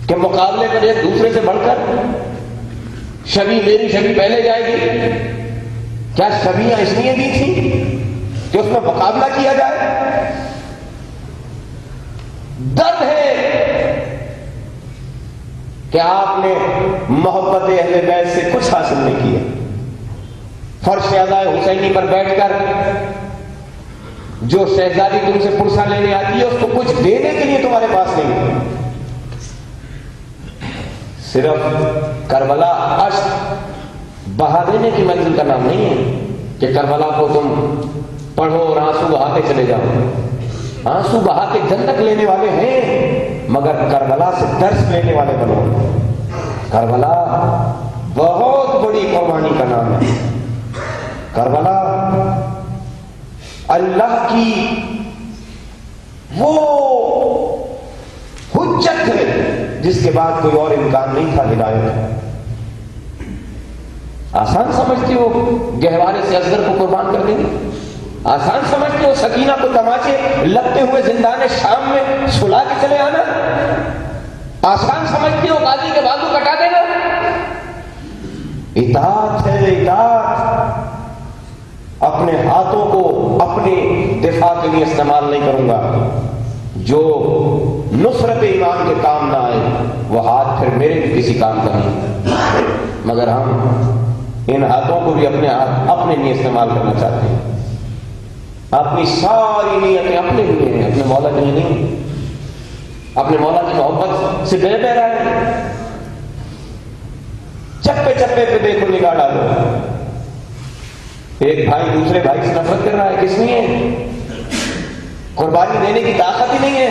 کہ مقابلے پر ایک دوسرے سے بڑھ کر شبی میری شبی پہلے جائے گی؟ کیا شبیاں اس لیے دی تھی کہ اس میں مقابلہ کیا جائے؟ درد ہے کہ آپ نے محبت اہل بیت سے کچھ حاصل نہیں کیا، فرش ادائے حسینی پر بیٹھ کر جو شہزادی تم سے پرسہ لینے آتی ہے اس کو کچھ دینے کے لیے تمہارے پاس نہیں ہے. صرف کربلا اشک بہا دینے کی منزل کا نام نہیں ہے کہ کربلا کو تم پڑھو اور آنسو بہاتے چلے جاؤ. آنسو بہا کے جنت لینے والے ہیں مگر کربلا سے درس لینے والے بنو. کربلا بہت بڑی قربانی کا نام ہے. کربلا اللہ کی وہ حجت ہے جس کے بعد کوئی اور امکان نہیں تھا ہدایت. آسان سمجھتے ہو گہوارے سے اصغر کو قربان کر دیں گے؟ آسان سمجھتے ہو سکینہ کو تماچے لگتے ہوئے زندان شام میں سلا کے چلے آنا؟ آسان سمجھتے ہو غازی کے بازو کٹا دینا؟ اطاعت ہے اطاعت. اپنے ہاتھوں کو اپنے دفاع کے لیے استعمال نہیں کروں گا. جو نصرت ایمان کے کام نہ آئے وہ ہاتھ پھر میرے بھی کسی کام کا نہیں. مگر ہم ان ہاتھوں کو بھی اپنے لیے استعمال کرنا چاہتے ہیں. اپنی ساری نیتیں اپنے لیے ہیں, اپنے مولا کے لیے نہیں. اپنے مولا کی محبت سے بے بہ رہا ہے. چپے چپے پہ دیکھو نگاہ ڈالو. ایک بھائی دوسرے بھائی سے نفرت کر رہا ہے, کس لیے؟ قربانی دینے کی طاقت ہی نہیں ہے.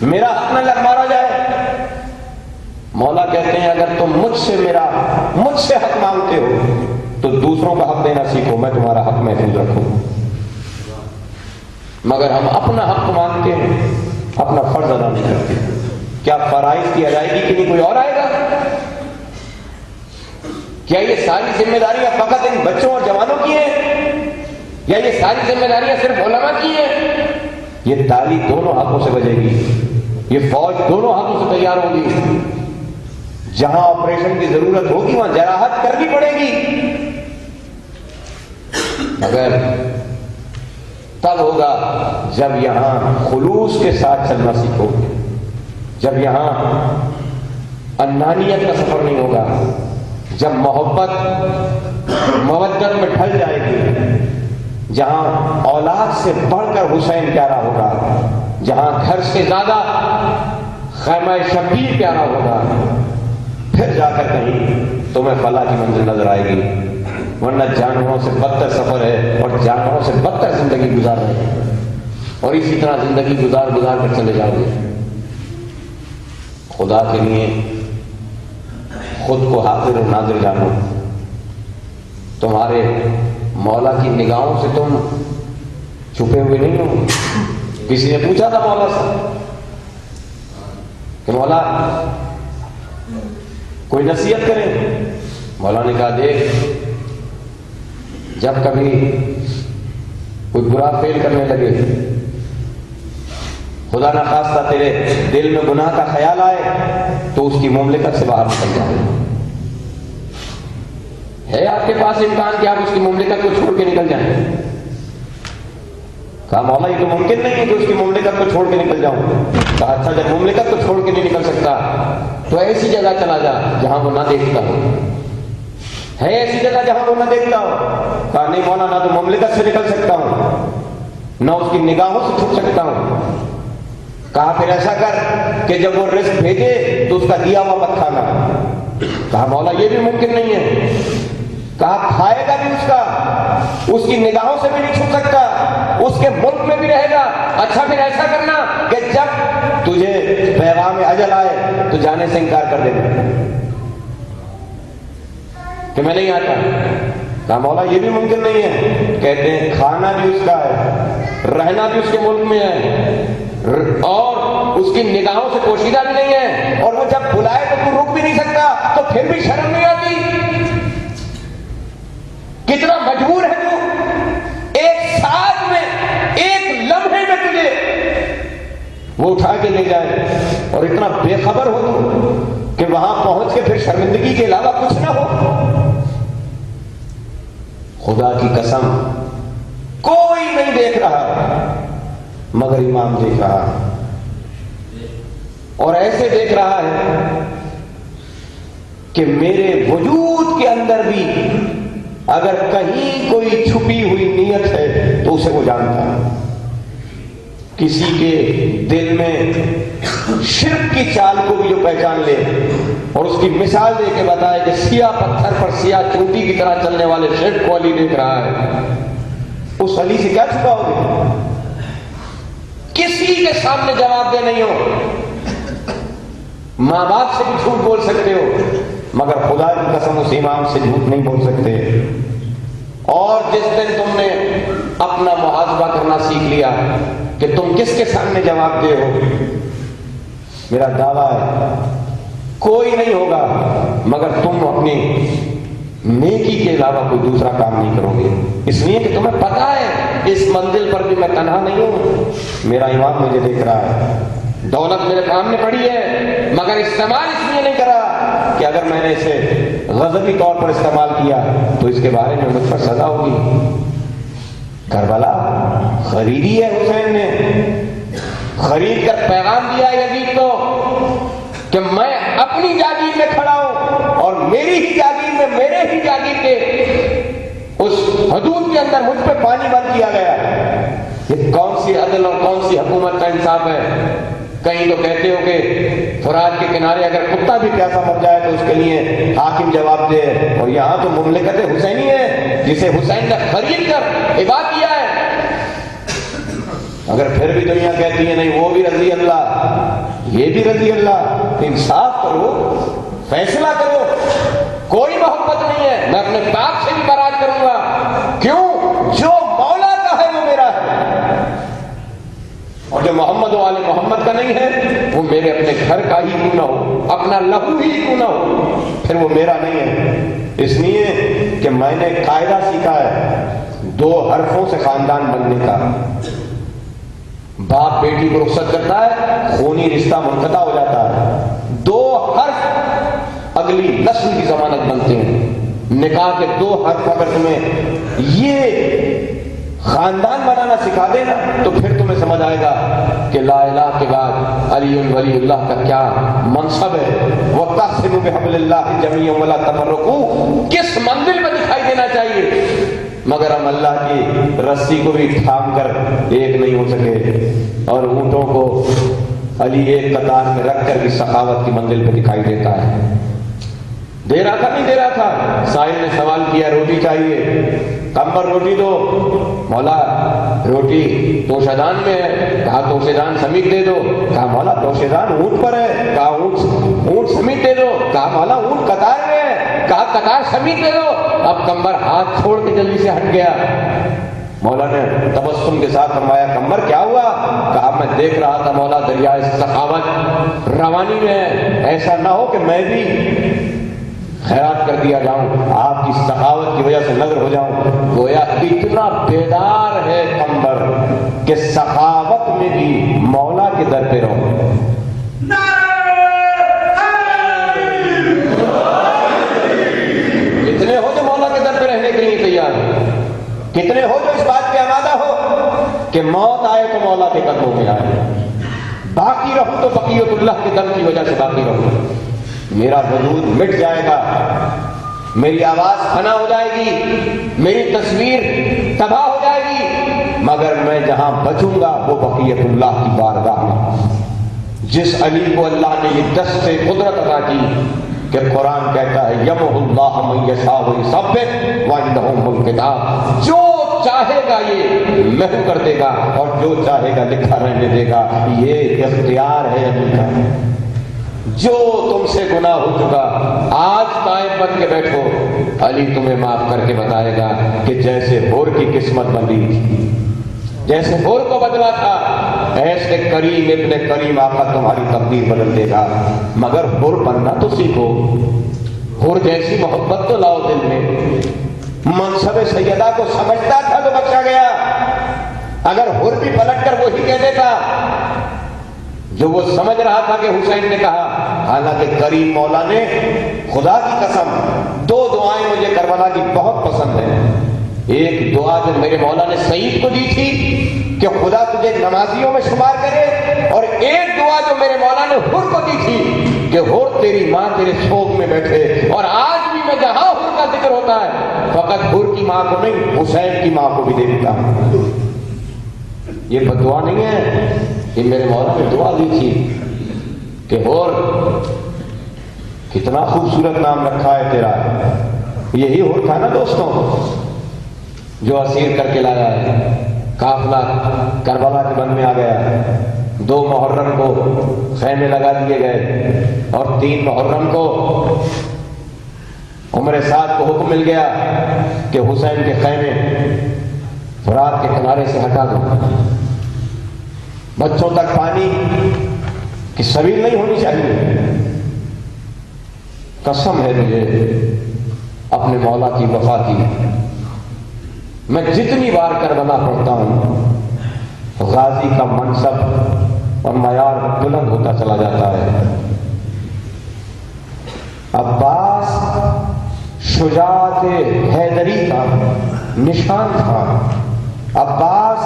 میرا حق نہ لگ مارا جائے. مولا کہتے ہیں اگر تم مجھ سے حق مانگتے ہو تو دوسروں کا حق دینا سیکھو, میں تمہارا حق محفوظ رکھوں. مگر ہم اپنا حق مانگتے ہیں, اپنا فرض ادا نہیں کرتے. کیا فرائض کی ادائیگی کے لیے کوئی اور آئے گا؟ کیا یہ ساری ذمہ داریاں فقط ان بچوں اور جوانوں کی ہیں یا یہ ساری ذمہ داریاں صرف علماء کی ہیں؟ یہ تالی دونوں ہاتھوں سے بجے گی, یہ فوج دونوں ہاتھوں سے تیار ہوگی. جہاں آپریشن کی ضرورت ہوگی وہاں جراحت کرنی پڑے گی. مگر تب ہوگا جب یہاں خلوص کے ساتھ چلنا سیکھو گے, جب یہاں انانیت کا سفر نہیں ہوگا, جب محبت مودت میں ڈھل جائے گی, جہاں اولاد سے بڑھ کر حسین پیارا ہوگا, جہاں گھر سے زیادہ خیمہ شبیر پیارا ہوگا, پھر جا کر کہیں تمہیں فلاح کی منزل نظر آئے گی. ورنہ جانوروں سے بدتر سفر ہے اور جانوروں سے بدتر زندگی گزار رہے ہیں اور اسی طرح زندگی گزار کر چلے جاؤ گے. خدا کے لیے خود کو حاضر و ناظر جانو. تمہارے مولا کی نگاہوں سے تم چھپے ہوئے نہیں ہو. کسی نے پوچھا تھا مولا سے کہ مولا کوئی نصیحت کرے. مولا نے کہا دیکھ, جب کبھی کوئی برا فیل کرنے لگے, خدا نہ خواستہ تیرے دل میں گناہ کا خیال آئے تو اس کی مملکت سے باہر نکل جائے. ہے آپ کے پاس امکان کہ آپ اس کی مملکت کو چھوڑ کے نکل جائیں؟ کہا مولا یہ تو ممکن نہیں ہے کہ اس کی مملکت کو چھوڑ کے نکل جاؤں. کہا اچھا جب مملکت کو چھوڑ کے نہیں نکل سکتا تو ایسی جگہ چلا جا جہاں وہ نہ دیکھتا ہو. ہے ایسی جگہ جہاں وہ نہ دیکھتا ہو؟ کہا نہیں مولا, نہ تو مملکت سے نکل سکتا ہوں نہ اس کی نگاہوں سے چھپ سکتا ہوں. کہا پھر ایسا کر کہ جب وہ رزق بھیجے تو اس کا دیا ہوا مت کھانا. کہا مولا یہ بھی ممکن نہیں ہے. کہا کھائے گا بھی اس کی نگاہوں سے بھی نہیں چھپ سکتا, اس کے ملک میں بھی رہے گا. اچھا پھر ایسا کرنا کہ جب تجھے پیغام اجل آئے تو جانے سے انکار کر دینا کہ میں نہیں آتا. کہا مولا یہ بھی ممکن نہیں ہے. کہتے ہیں کھانا بھی اس کا ہے, رہنا بھی اس کے ملک میں ہے اور اس کی نگاہوں سے پوشیدہ بھی نہیں ہے, اور وہ جب بلائے تو تو رک بھی نہیں سکتا. تو پھر بھی شرم نہیں آتی؟ کتنا مجبور ہے تو ایک ساتھ میں ایک لمحے میں تجھے وہ اٹھا کے لے جائے اور اتنا بے خبر ہو کہ وہاں پہنچ کے پھر شرمندگی کے علاوہ کچھ نہ ہو. خدا کی قسم کوئی نہیں دیکھ رہا مگر امام دیکھ رہا ہے, اور ایسے دیکھ رہا ہے کہ میرے وجود کے اندر بھی اگر کہیں کوئی چھپی ہوئی نیت ہے تو اسے وہ جانتا ہے۔ کسی کے دل میں شرک کی چال کو بھی جو پہچان لے اور اس کی مثال دے کے بتائے کہ سیاہ پتھر پر سیاہ چونٹی کی طرح چلنے والے شرک کو علی دیکھ رہا ہے، اس علی سے کیا چھپاؤ گے؟ کسی کے سامنے جواب دہ نہیں ہو، ماں باپ سے بھی جھوٹ بول سکتے ہو، مگر خدا کی قسم اس امام سے جھوٹ نہیں بول سکتے۔ اور جس دن تم نے اپنا محاسبہ کرنا سیکھ لیا کہ تم کس کے سامنے جواب دے ہو، میرا دعویٰ ہے کوئی نہیں ہوگا مگر تم اپنی نیکی کے علاوہ کوئی دوسرا کام نہیں کرو گے، اس لیے کہ تمہیں پتا ہے اس منزل پر بھی میں تنہا نہیں ہوں، میرا امام مجھے دیکھ رہا ہے، دولت میرے سامنے پڑی ہے مگر استعمال اس لیے نہیں کرا کہ اگر میں نے اسے غضبی طور پر استعمال کیا تو اس کے بارے میں مجھ پر سزا ہوگی۔ کربلا خریدی ہے حسین نے، خرید کر پیغام دیا یزید کو کہ میں اپنی جاگیر میں کھڑا ہوں اور میری ہی جاگیر میں میرے ہی جاگیر کے اس حدود کے اندر مجھ پہ پانی بند کیا گیا۔ یہ کون سی عدل اور کون سی حکومت کا انصاف ہے؟ کہیں تو کہتے ہو کہ فرات کے کنارے اگر کتا بھی پیاسا مر جائے تو اس کے لیے حاکم جواب دے، اور یہاں تو مملکت حسینی ہے جسے حسین نے خرید کر عبا کیا ہے۔ اگر پھر بھی دنیا کہتی ہے نہیں وہ بھی رضی اللہ یہ بھی رضی اللہ، انصاف کرو، فیصلہ کرو، کوئی محبت نہیں ہے، میں اپنے باپ سے بھی برات کروں گا، کیوں؟ جو مولا کا ہے وہ میرا ہے، اور جو محمد و آل محمد کا نہیں ہے وہ میرے اپنے گھر کا ہی کیوں نہ ہو، اپنا لہو ہی کیوں نہ ہو، پھر وہ میرا نہیں ہے۔ اس لیے کہ میں نے قاعدہ سیکھا ہے 2 حرفوں سے خاندان بننے کا، باپ بیٹی کو رخصت کرتا ہے، خونی رشتہ منقطع ہو جاتا ہے، 2 حرف اگلی نسل کی ضمانت بنتے ہیں۔ نکاح کے 2 حرف اگر تمہیں یہ خاندان بنانا سکھا دینا تو پھر تمہیں سمجھ آئے گا کہ لا الہ کے بعد علی ولی اللہ کا کیا منصب ہے۔ وَاعْتَصِمُوا بِحَبْلِ اللَّهِ جَمِيعًا وَلَا تَفَرَّقُوا کس منزل میں دکھائی دینا چاہیے، مگر ہم اللہ کی رسی کو بھی تھام کر ایک نہیں ہو سکے، اور اونٹوں کو علی ایک قطار میں رکھ کر بھی سخاوت کی منزل پہ دکھائی دیتا ہے۔ دے رہا تھا نہیں دے رہا تھا، سائل نے سوال کیا روٹی چاہیے، کمبر روٹی دو، مولا روٹی توشیدان میں ہے، کہا توشیدان سمیت دے دو، کہا مولا توشیدان اونٹ پر ہے، کہا اونٹ سمیت دے دو، کہا مولا اونٹ قطار میں ہے، کہا قطار سمیت دے دو۔ اب کمبر ہاتھ چھوڑ کے جلدی سے ہٹ گیا۔ مولا نے تبسم کے ساتھ فرمایا کمبر کیا ہوا؟ کہا میں دیکھ رہا تھا مولا دریائے سخاوت روانی میں ہے، ایسا نہ ہو کہ میں بھی خیرات کر دیا جاؤں، آپ کی سخاوت کی وجہ سے نظر ہو جاؤں۔ گویا اتنا بیدار ہے کمبر کہ سخاوت میں بھی مولا کے در پہ رہو۔ کتنے ہو جو مولا کے در پہ رہنے کے لیے تیار ہو؟ کتنے ہو جو اس بات پہ آمادہ ہو کہ موت آئے تو مولا کے قدموں میں آئے، باقی رہوں تو بقیت اللہ کے دم کی وجہ سے باقی رہوں، میرا وجود مٹ جائے گا، میری آواز فنا ہو جائے گی، میری تصویر تباہ ہو جائے گی، مگر میں جہاں بچوں گا وہ بقیت اللہ کی بارگاہ میں۔ جس علی کو اللہ نے یہ دست قدرت عطا کی کہ قرآن کہتا ہے یمحو اللہ من یشاء ویثبت وعندہ ام الکتاب، جو چاہے گا یہ محو کر دے گا اور جو چاہے گا لکھا رہنے دے گا، یہ اختیار ہے علی کا۔ جو تم سے گناہ ہو چکا آج قائم بن کے بیٹھو، علی تمہیں معاف کر کے بتائے گا کہ جیسے ہور کی قسمت بندی تھی، جیسے ہور کو بدلا تھا، ایسے کریم ابن کریم آقا تمہاری تقدیر بدل دے گا، مگر ہور بننا تو سیکھو، ہور جیسی محبت تو لاؤ دل میں۔ منصب سیدہ کو سمجھتا تھا تو بخشا گیا، اگر ہور بھی پلٹ کر وہی کہہ دیتا جو وہ سمجھ رہا تھا کہ حسین نے کہا۔ حالانکہ کریم مولا نے خدا کی قسم 2 دعائیں مجھے کربلا کی بہت پسند ہیں۔ ایک دعا جو میرے مولا نے سعید کو دی تھی کہ خدا تجھے نمازیوں میں شمار کرے، اور ایک دعا جو میرے مولا نے حر کو دی تھی کہ حر تیری ماں تیرے شوق میں بیٹھے، اور آج بھی میں جہاں حر کا ذکر ذکر ہوتا ہے فقط حر کی ماں کو نہیں حسین کی ماں کو بھی دیکھتا ہوں. یہ بدعا نہیں ہے، یہ میرے مولا نے دعا دی تھی کہ حر کتنا خوبصورت نام رکھا ہے تیرا. یہی حر تھا نا دوستوں جو اسیر کر کے لایا ہے. قافلہ کربلا کے بن میں آ گیا. 2 محرم کو خیمے لگا دیے گئے اور 3 محرم کو عمر سعد کو حکم مل گیا کہ حسین کے خیمے فرات کے کنارے سے ہٹا دو. بچوں تک پانی کی سبیل نہیں ہونی چاہیے. قسم ہے مجھے اپنے مولا کی وفا کی، میں جتنی بار کربلا پڑھتا ہوں غازی کا منصب اور معیار بلند ہوتا چلا جاتا ہے. عباس شجاعت حیدری کا نشان تھا. عباس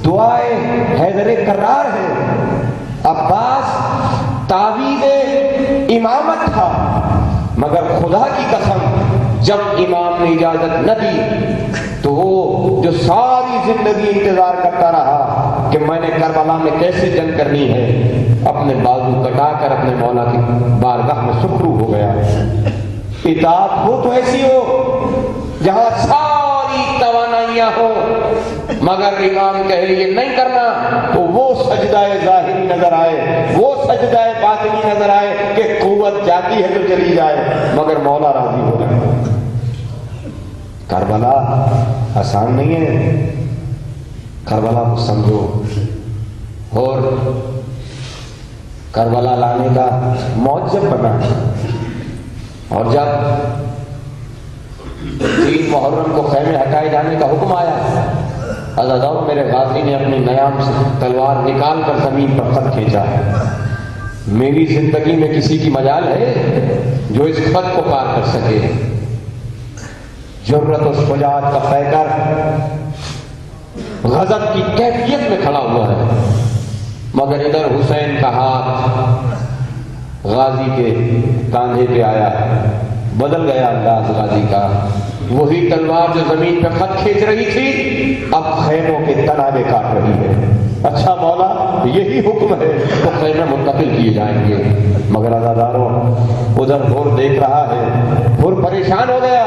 دعائے حیدر کرار ہے. عباس تعویذ امامت تھا. مگر خدا کی قسم جب امام نے اجازت نہ دی تو وہ جو ساری زندگی انتظار کرتا رہا کہ میں نے کربلا میں کیسے جنگ کرنی ہے، اپنے بازو کٹا کر اپنے مولا کی بارگاہ میں سخرو ہو گیا. اطاعت ہو تو ایسی ہو جہاں ساری توانائیاں ہو مگر امام کہے یہ نہیں کرنا تو وہ سجدہ ظاہری نظر آئے، وہ سجدہ باطنی نظر آئے کہ قوت جاتی ہے تو چلی جائے مگر مولا راضی ہو جائے. کربلا آسان نہیں ہے. کربلا کو سمجھو. اور کربلا لانے کا معجب بنا. اور جب 3 محرم کو خیمے ہٹائے جانے کا حکم آیا، عزاداروں میرے غازی نے اپنے نیام سے تلوار نکال کر زمین پر خط کھینچا. میری زندگی میں کسی کی مجال ہے جو اس خط کو پار کر سکے. جرأت و شجاعت کا پیکر غضب کی کیفیت میں کھڑا ہوا ہے مگر ادھر حسین کا ہاتھ غازی کے کاندھے پہ آیا. بدل گیا انداز غازی کا. وہی تلوار جو زمین پہ خط کھینچ رہی تھی اب خیموں کے تنابے کاٹ رہی ہے. اچھا مولا یہی حکم ہے تو خیمے منتقل کیے جائیں گے. مگر عزاداروں ادھر حر دیکھ رہا ہے. حر پریشان ہو گیا.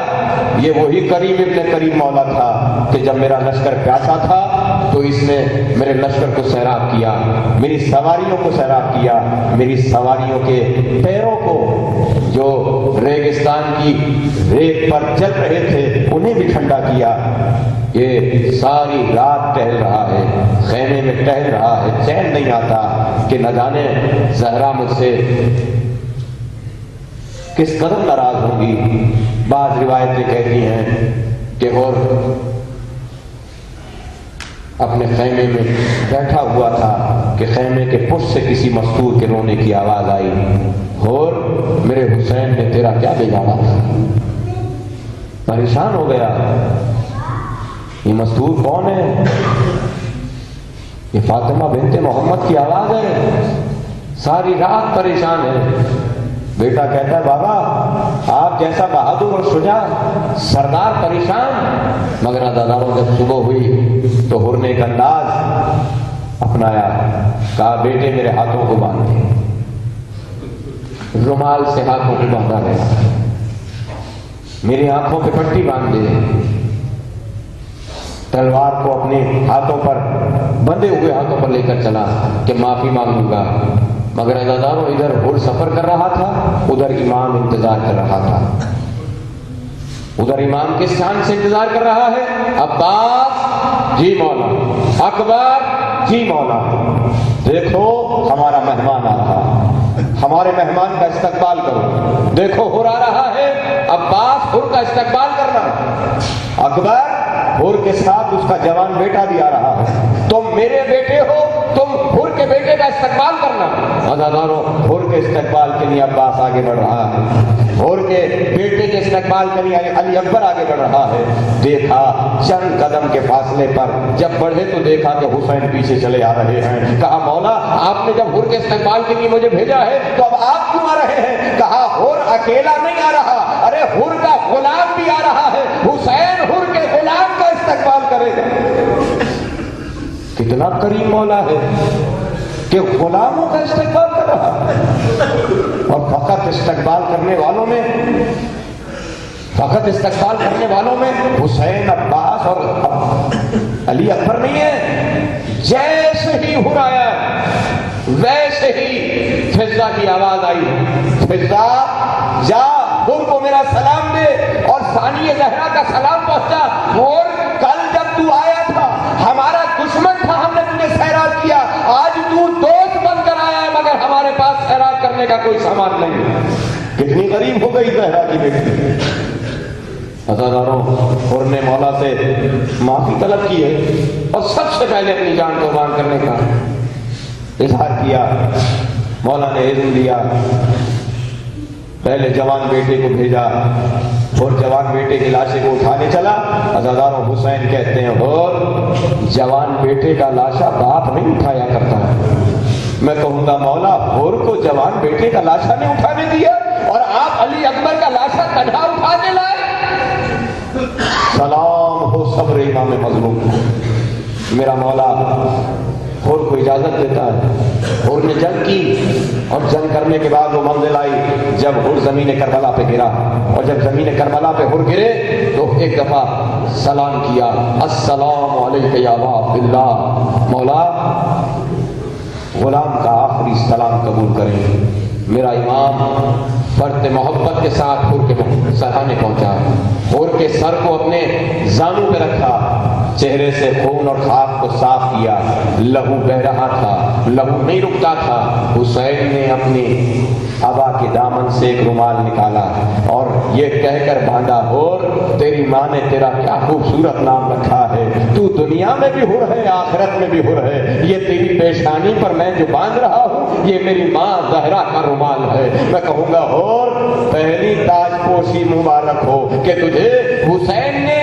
یہ وہی کریم ابن کریم مولا تھا کہ جب میرا لشکر پیاسا تھا تو اس نے میرے لشکر کو سیراب کیا، میری سواریوں کو سیراب کیا، میری سواریوں کے پیروں کو جو ریگستان کی ریت پر چل رہے تھے انہیں بھی ٹھنڈا کیا. یہ ساری رات ٹہل رہا ہے، خیمے میں ٹہل رہا ہے، چین نہیں آتا کہ نہ جانے زہرا مجھ سے کس قدر ناراض ہوگی. بعض روایتیں کہتی ہیں کہ اور اپنے خیمے میں بیٹھا ہوا تھا کہ خیمے کے پشت سے کسی مستور کے رونے کی آواز آئی. اور میرے حسین نے تیرا کیا بگاڑا؟ پریشان ہو گیا. یہ مستور کون ہے؟ یہ فاطمہ بنت محمد کی آواز ہے. ساری رات پریشان ہے. بیٹا کہتا ہے بابا آپ جیسا بہادر اور شجاع سردار پریشان. مگر عزاداروں جب صبح ہوئی تو حر نے ایک انداز اپنایا. کہا بیٹے میرے ہاتھوں کو باندھ دے. رومال سے ہاتھوں کو باندھا گیا. میری آنکھوں پہ پٹی باندھ دے. تلوار کو اپنے ہاتھوں پر بندھے ہوئے ہاتھوں پر لے کر چلا کہ معافی مانگوں گا. مگر عزاداروں ادھر حر سفر کر رہا تھا، ادھر امام انتظار کر رہا تھا. ادھر امام کس شان سے انتظار کر رہا ہے؟ عباس جی مولا، اکبر جی مولا، دیکھو ہمارا مہمان آ رہا، ہمارے مہمان کا استقبال کرو. دیکھو حر آ رہا ہے. عباس حر کا استقبال کرنا. اکبر حر کے ساتھ اس کا جوان بیٹا بھی آ رہا ہے. تم میرے بیٹے ہو، تم حر کے کے بیٹے کا استقبال کرنا. عزاداروں حر کے استقبال کے لیے عباس آگے بڑھ رہا ہے, حر کے بیٹے کے استقبال کے لیے علی اکبر آگے بڑھ رہا ہے. دیکھا چند قدم کے فاصلے پر جب بڑھے تو دیکھا کہ حسین پیچھے چلے آ رہے ہیں. کہا مولا آپ نے جب حر کے استقبال کے لیے مجھے بھیجا ہے تو اب آپ کیوں آ رہے ہیں؟ کہا حر اکیلا نہیں آ رہا, ارے حر کا غلام بھی آ رہا ہے. حسین حر کے غلام کا استقبال کرے گا. کتنا کریم مولا ہے کہ غلاموں کا استقبال کر رہا ہے. اور فقط استقبال کرنے والوں میں حسین, عباس اور علی اکبر نہیں ہے. جیسے ہی حر آیا ویسے ہی فضا کی آواز آئی, فضا جا حر کو میرا سلام دے اور ثانیہ زہرا کا سلام پہنچا. حر کل جب تو آیا تھا ہمارا دشمن تھا, ہم نے تجھے سیراب کیا, آج تو دوست بن کر آیا ہے مگر ہمارے پاس سیراب کرنے کا کوئی سامان نہیں. کتنی غریب ہو گئی زہرا کی بیٹی. عزاداروں حر نے مولا سے معافی طلب کی ہے اور سب سے پہلے اپنی جان قربان کرنے کا اظہار کیا. مولا نے اذن دیا, پہلے جوان بیٹے کو بھیجا اور جوان بیٹے کی لاشے کو اٹھانے چلا. عزاداروں حسین کہتے ہیں اور جوان بیٹے کا لاشا باپ نہیں اٹھایا کرتا ہے. میں کہوں گا مولا حر کو جوان بیٹے کا لاشا نہیں اٹھانے دیا اور آپ علی اکبر کا لاشا تنہا اٹھانے لائے. سلام ہو صبر امام مظلوم. میرا مولا حر کو اجازت دیتا ہے. حر نے جنگ کی اور جنگ کرنے کے بعد وہ منزل آئی جب حر زمین کربلا پہ گرا, اور جب زمین کربلا پہ حر گرے تو ایک دفعہ سلام کیا, السلام علیک یا ابا عبداللہ. مولا غلام کا آخری سلام قبول کریں. میرا امام فرد محبت کے ساتھ حر کے سرانے پہنچا, حر کے سر کو اپنے زانوں پہ رکھا, چہرے سے خون اور خاک کو صاف کیا. لہو بہ رہا تھا, لہو نہیں رکتا تھا. حسین نے اپنی ابا کے دامن سے ایک رومال نکالا اور یہ کہہ کر باندھا, حر تیری ماں نے تیرا کیا خوبصورت نام رکھا ہے, تو دنیا میں بھی حر ہے آخرت میں بھی حر ہے. یہ تیری پیشانی پر میں جو باندھ رہا ہوں یہ میری ماں زہرا کا رومال ہے. میں کہوں گا حر پہلی تاج پوشی مبارک ہو کہ تجھے حسین نے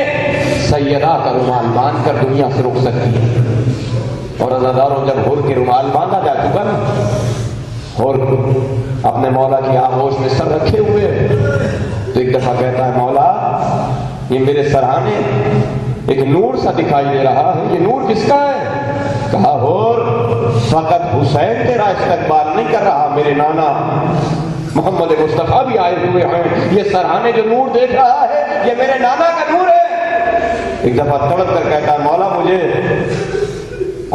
سیدہ کا رومال باندھ کر دنیا سے رخصت کی. اور عزاداروں جب حر کے رومال باندھا جا چکا نا, حر اپنے مولا کی آغوش میں سر رکھے ہوئے تو ایک دفعہ کہتا ہے مولا یہ میرے سرہانے ایک نور سا دکھائی دے رہا ہے, یہ نور کس کا ہے؟ کہا حر فقط حسین تیرا استقبال نہیں کر رہا, میرے نانا محمد مصطفیٰ بھی آئے ہوئے ہیں. یہ سرہانے جو نور دیکھ رہا ہے یہ میرے نانا کا نور ہے. ایک دفعہ تڑپ کر کہتا ہے مولا مجھے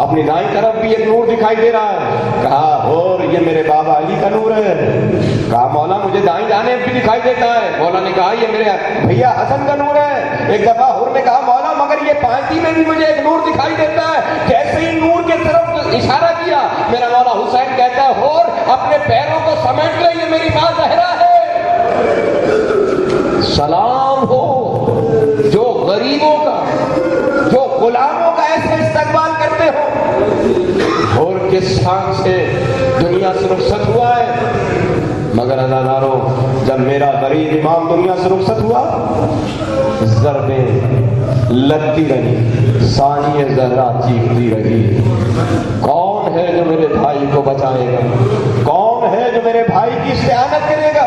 اپنی دائیں طرف بھی ایک نور دکھائی دے رہا ہے. کہا اور یہ میرے بابا علی کا نور ہے. کہا مولا مجھے دائیں جانب بھی دکھائی دیتا ہے. مولا نے کہا یہ میرے بھیا حسن کا نور ہے. ایک دفعہ حر نے کہا مولا مگر یہ پانچی میں بھی مجھے ایک نور دکھائی دیتا ہے. جیسے ہی نور کے طرف اشارہ کیا میرا مولا حسین کہتا ہے حر اپنے پیروں کو سمیٹ لے, یہ میری ماں زہرا ہے. سلام ہو جو غریبوں کا, جو غلاموں کا ایسے استقبال کرتے ہو. حر کے سانگ سے دنیا سے رخصت ہوا ہے, مگر عزاداروں جب میرا غریب امام دنیا سے رخصت ہوا ضربیں لگتی رہی, ثانیہ زہرا چیختی رہی, کون ہے جو میرے بھائی کو بچائے گا, کون ہے جو میرے بھائی کی استعانت کرے گا.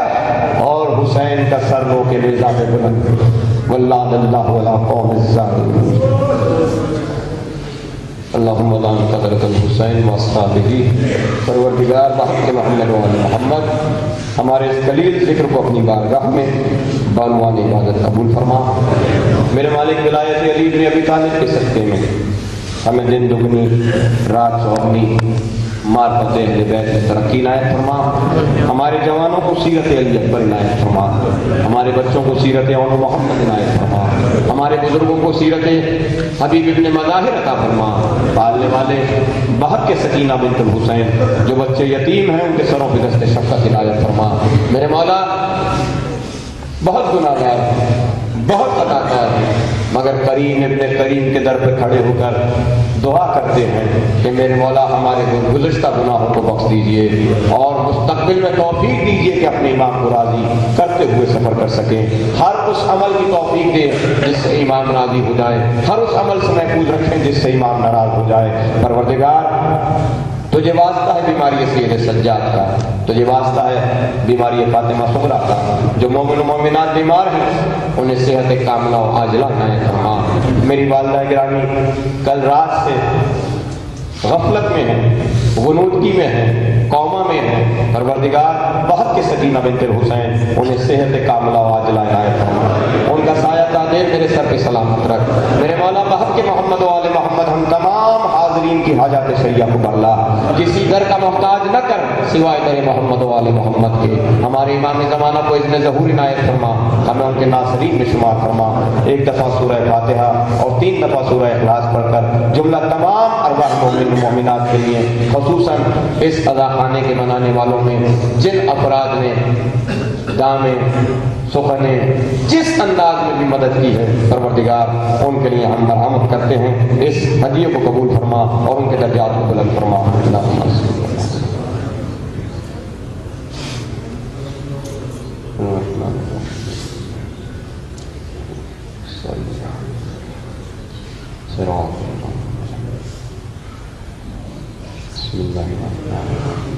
اور حسین کا سر رو کے نیزہ پہ بلند, واللہ اللہ علی قوم الظالمین. اللہم دان قدرت الحسین واصحابہ. پروردگار بحق محمد و آل محمد ہمارے اس قلیل ذکر کو اپنی بارگاہ میں بانوان عبادت قبول فرما. میرے مالک ولایت علی بن ابی طالب کے صدقے میں ہمیں دن دگنی رات چوگنی معرفت اہل بیت میں ترقی عنایت فرما. ہمارے جوانوں کو سیرت علی اکبر عنایت فرما, ہمارے بچوں کو سیرت اون محمد عنایت فرما, ہمارے بزرگوں کو سیرت حبیب ابن مظاہر عطا فرما. پالنے والے بہت کے سکینہ بنت الحسین جو بچے یتیم ہیں ان کے سروں پہ دست شفقت عنایت فرما. میرے مولا بہت گناہگار, بہت خطاکار ہیں, مگر کریم ابن کریم کے در پہ کھڑے ہو کر دعا کرتے ہیں کہ میرے مولا ہمارے گزشتہ گناہوں کو بخش دیجئے اور مستقبل میں توفیق دیجئے کہ اپنے امام کو راضی کرتے ہوئے سفر کر سکیں. ہر اس عمل کی توفیق دے جس سے امام راضی ہو جائے, ہر اس عمل سے محفوظ رکھیں جس سے امام ناراض ہو جائے. پروردگار تجھے واسطہ ہے بیماری سید سجاد کا, تجھے واسطہ ہے بیماری فاطمہ صغریٰ کا. جو مومن و مومنات بیمار ہیں انہیں صحت کاملہ و عاجلہ عنایت فرما. میری والدہ گرامی کل رات سے غفلت میں ہیں, غنودگی میں ہیں, قوما میں ہیں. پروردگار بہت کے سکینہ بنت الحسین انہیں صحت کاملہ و عاجلہ عنایت فرما. ان کا سایہ تاجر میرے سر پہ سلامت رکھ. میرے مولا بہت کے محمد و آل محمد ہم تمام حاضرین کی حاجات شریعہ کو بھرلا. کسی در کا محتاج نہ کر سوائے در محمد و آل محمد کے. ہمارے امام زمانہ کو اذن ظہور عنایت فرما, ہمیں ان کے ناصرین میں شمار فرما. ایک دفعہ سورہ فاتحہ اور 3 دفعہ سورہ اخلاص پڑھ کر جملہ تمام ارواح مومن و مومنات کے لیے, خصوصاً اس اذا خانے کے منانے والوں میں جن افراد نے دامیں سخنے جس انداز میں بھی مدد کی ہے, پروردگار ان کے لیے ہم مرحمت کرتے ہیں. اس ہدیے کو قبول فرما اور ان کے درجات کو بلند فرما. بسم اللہ الرحمن الرحیم.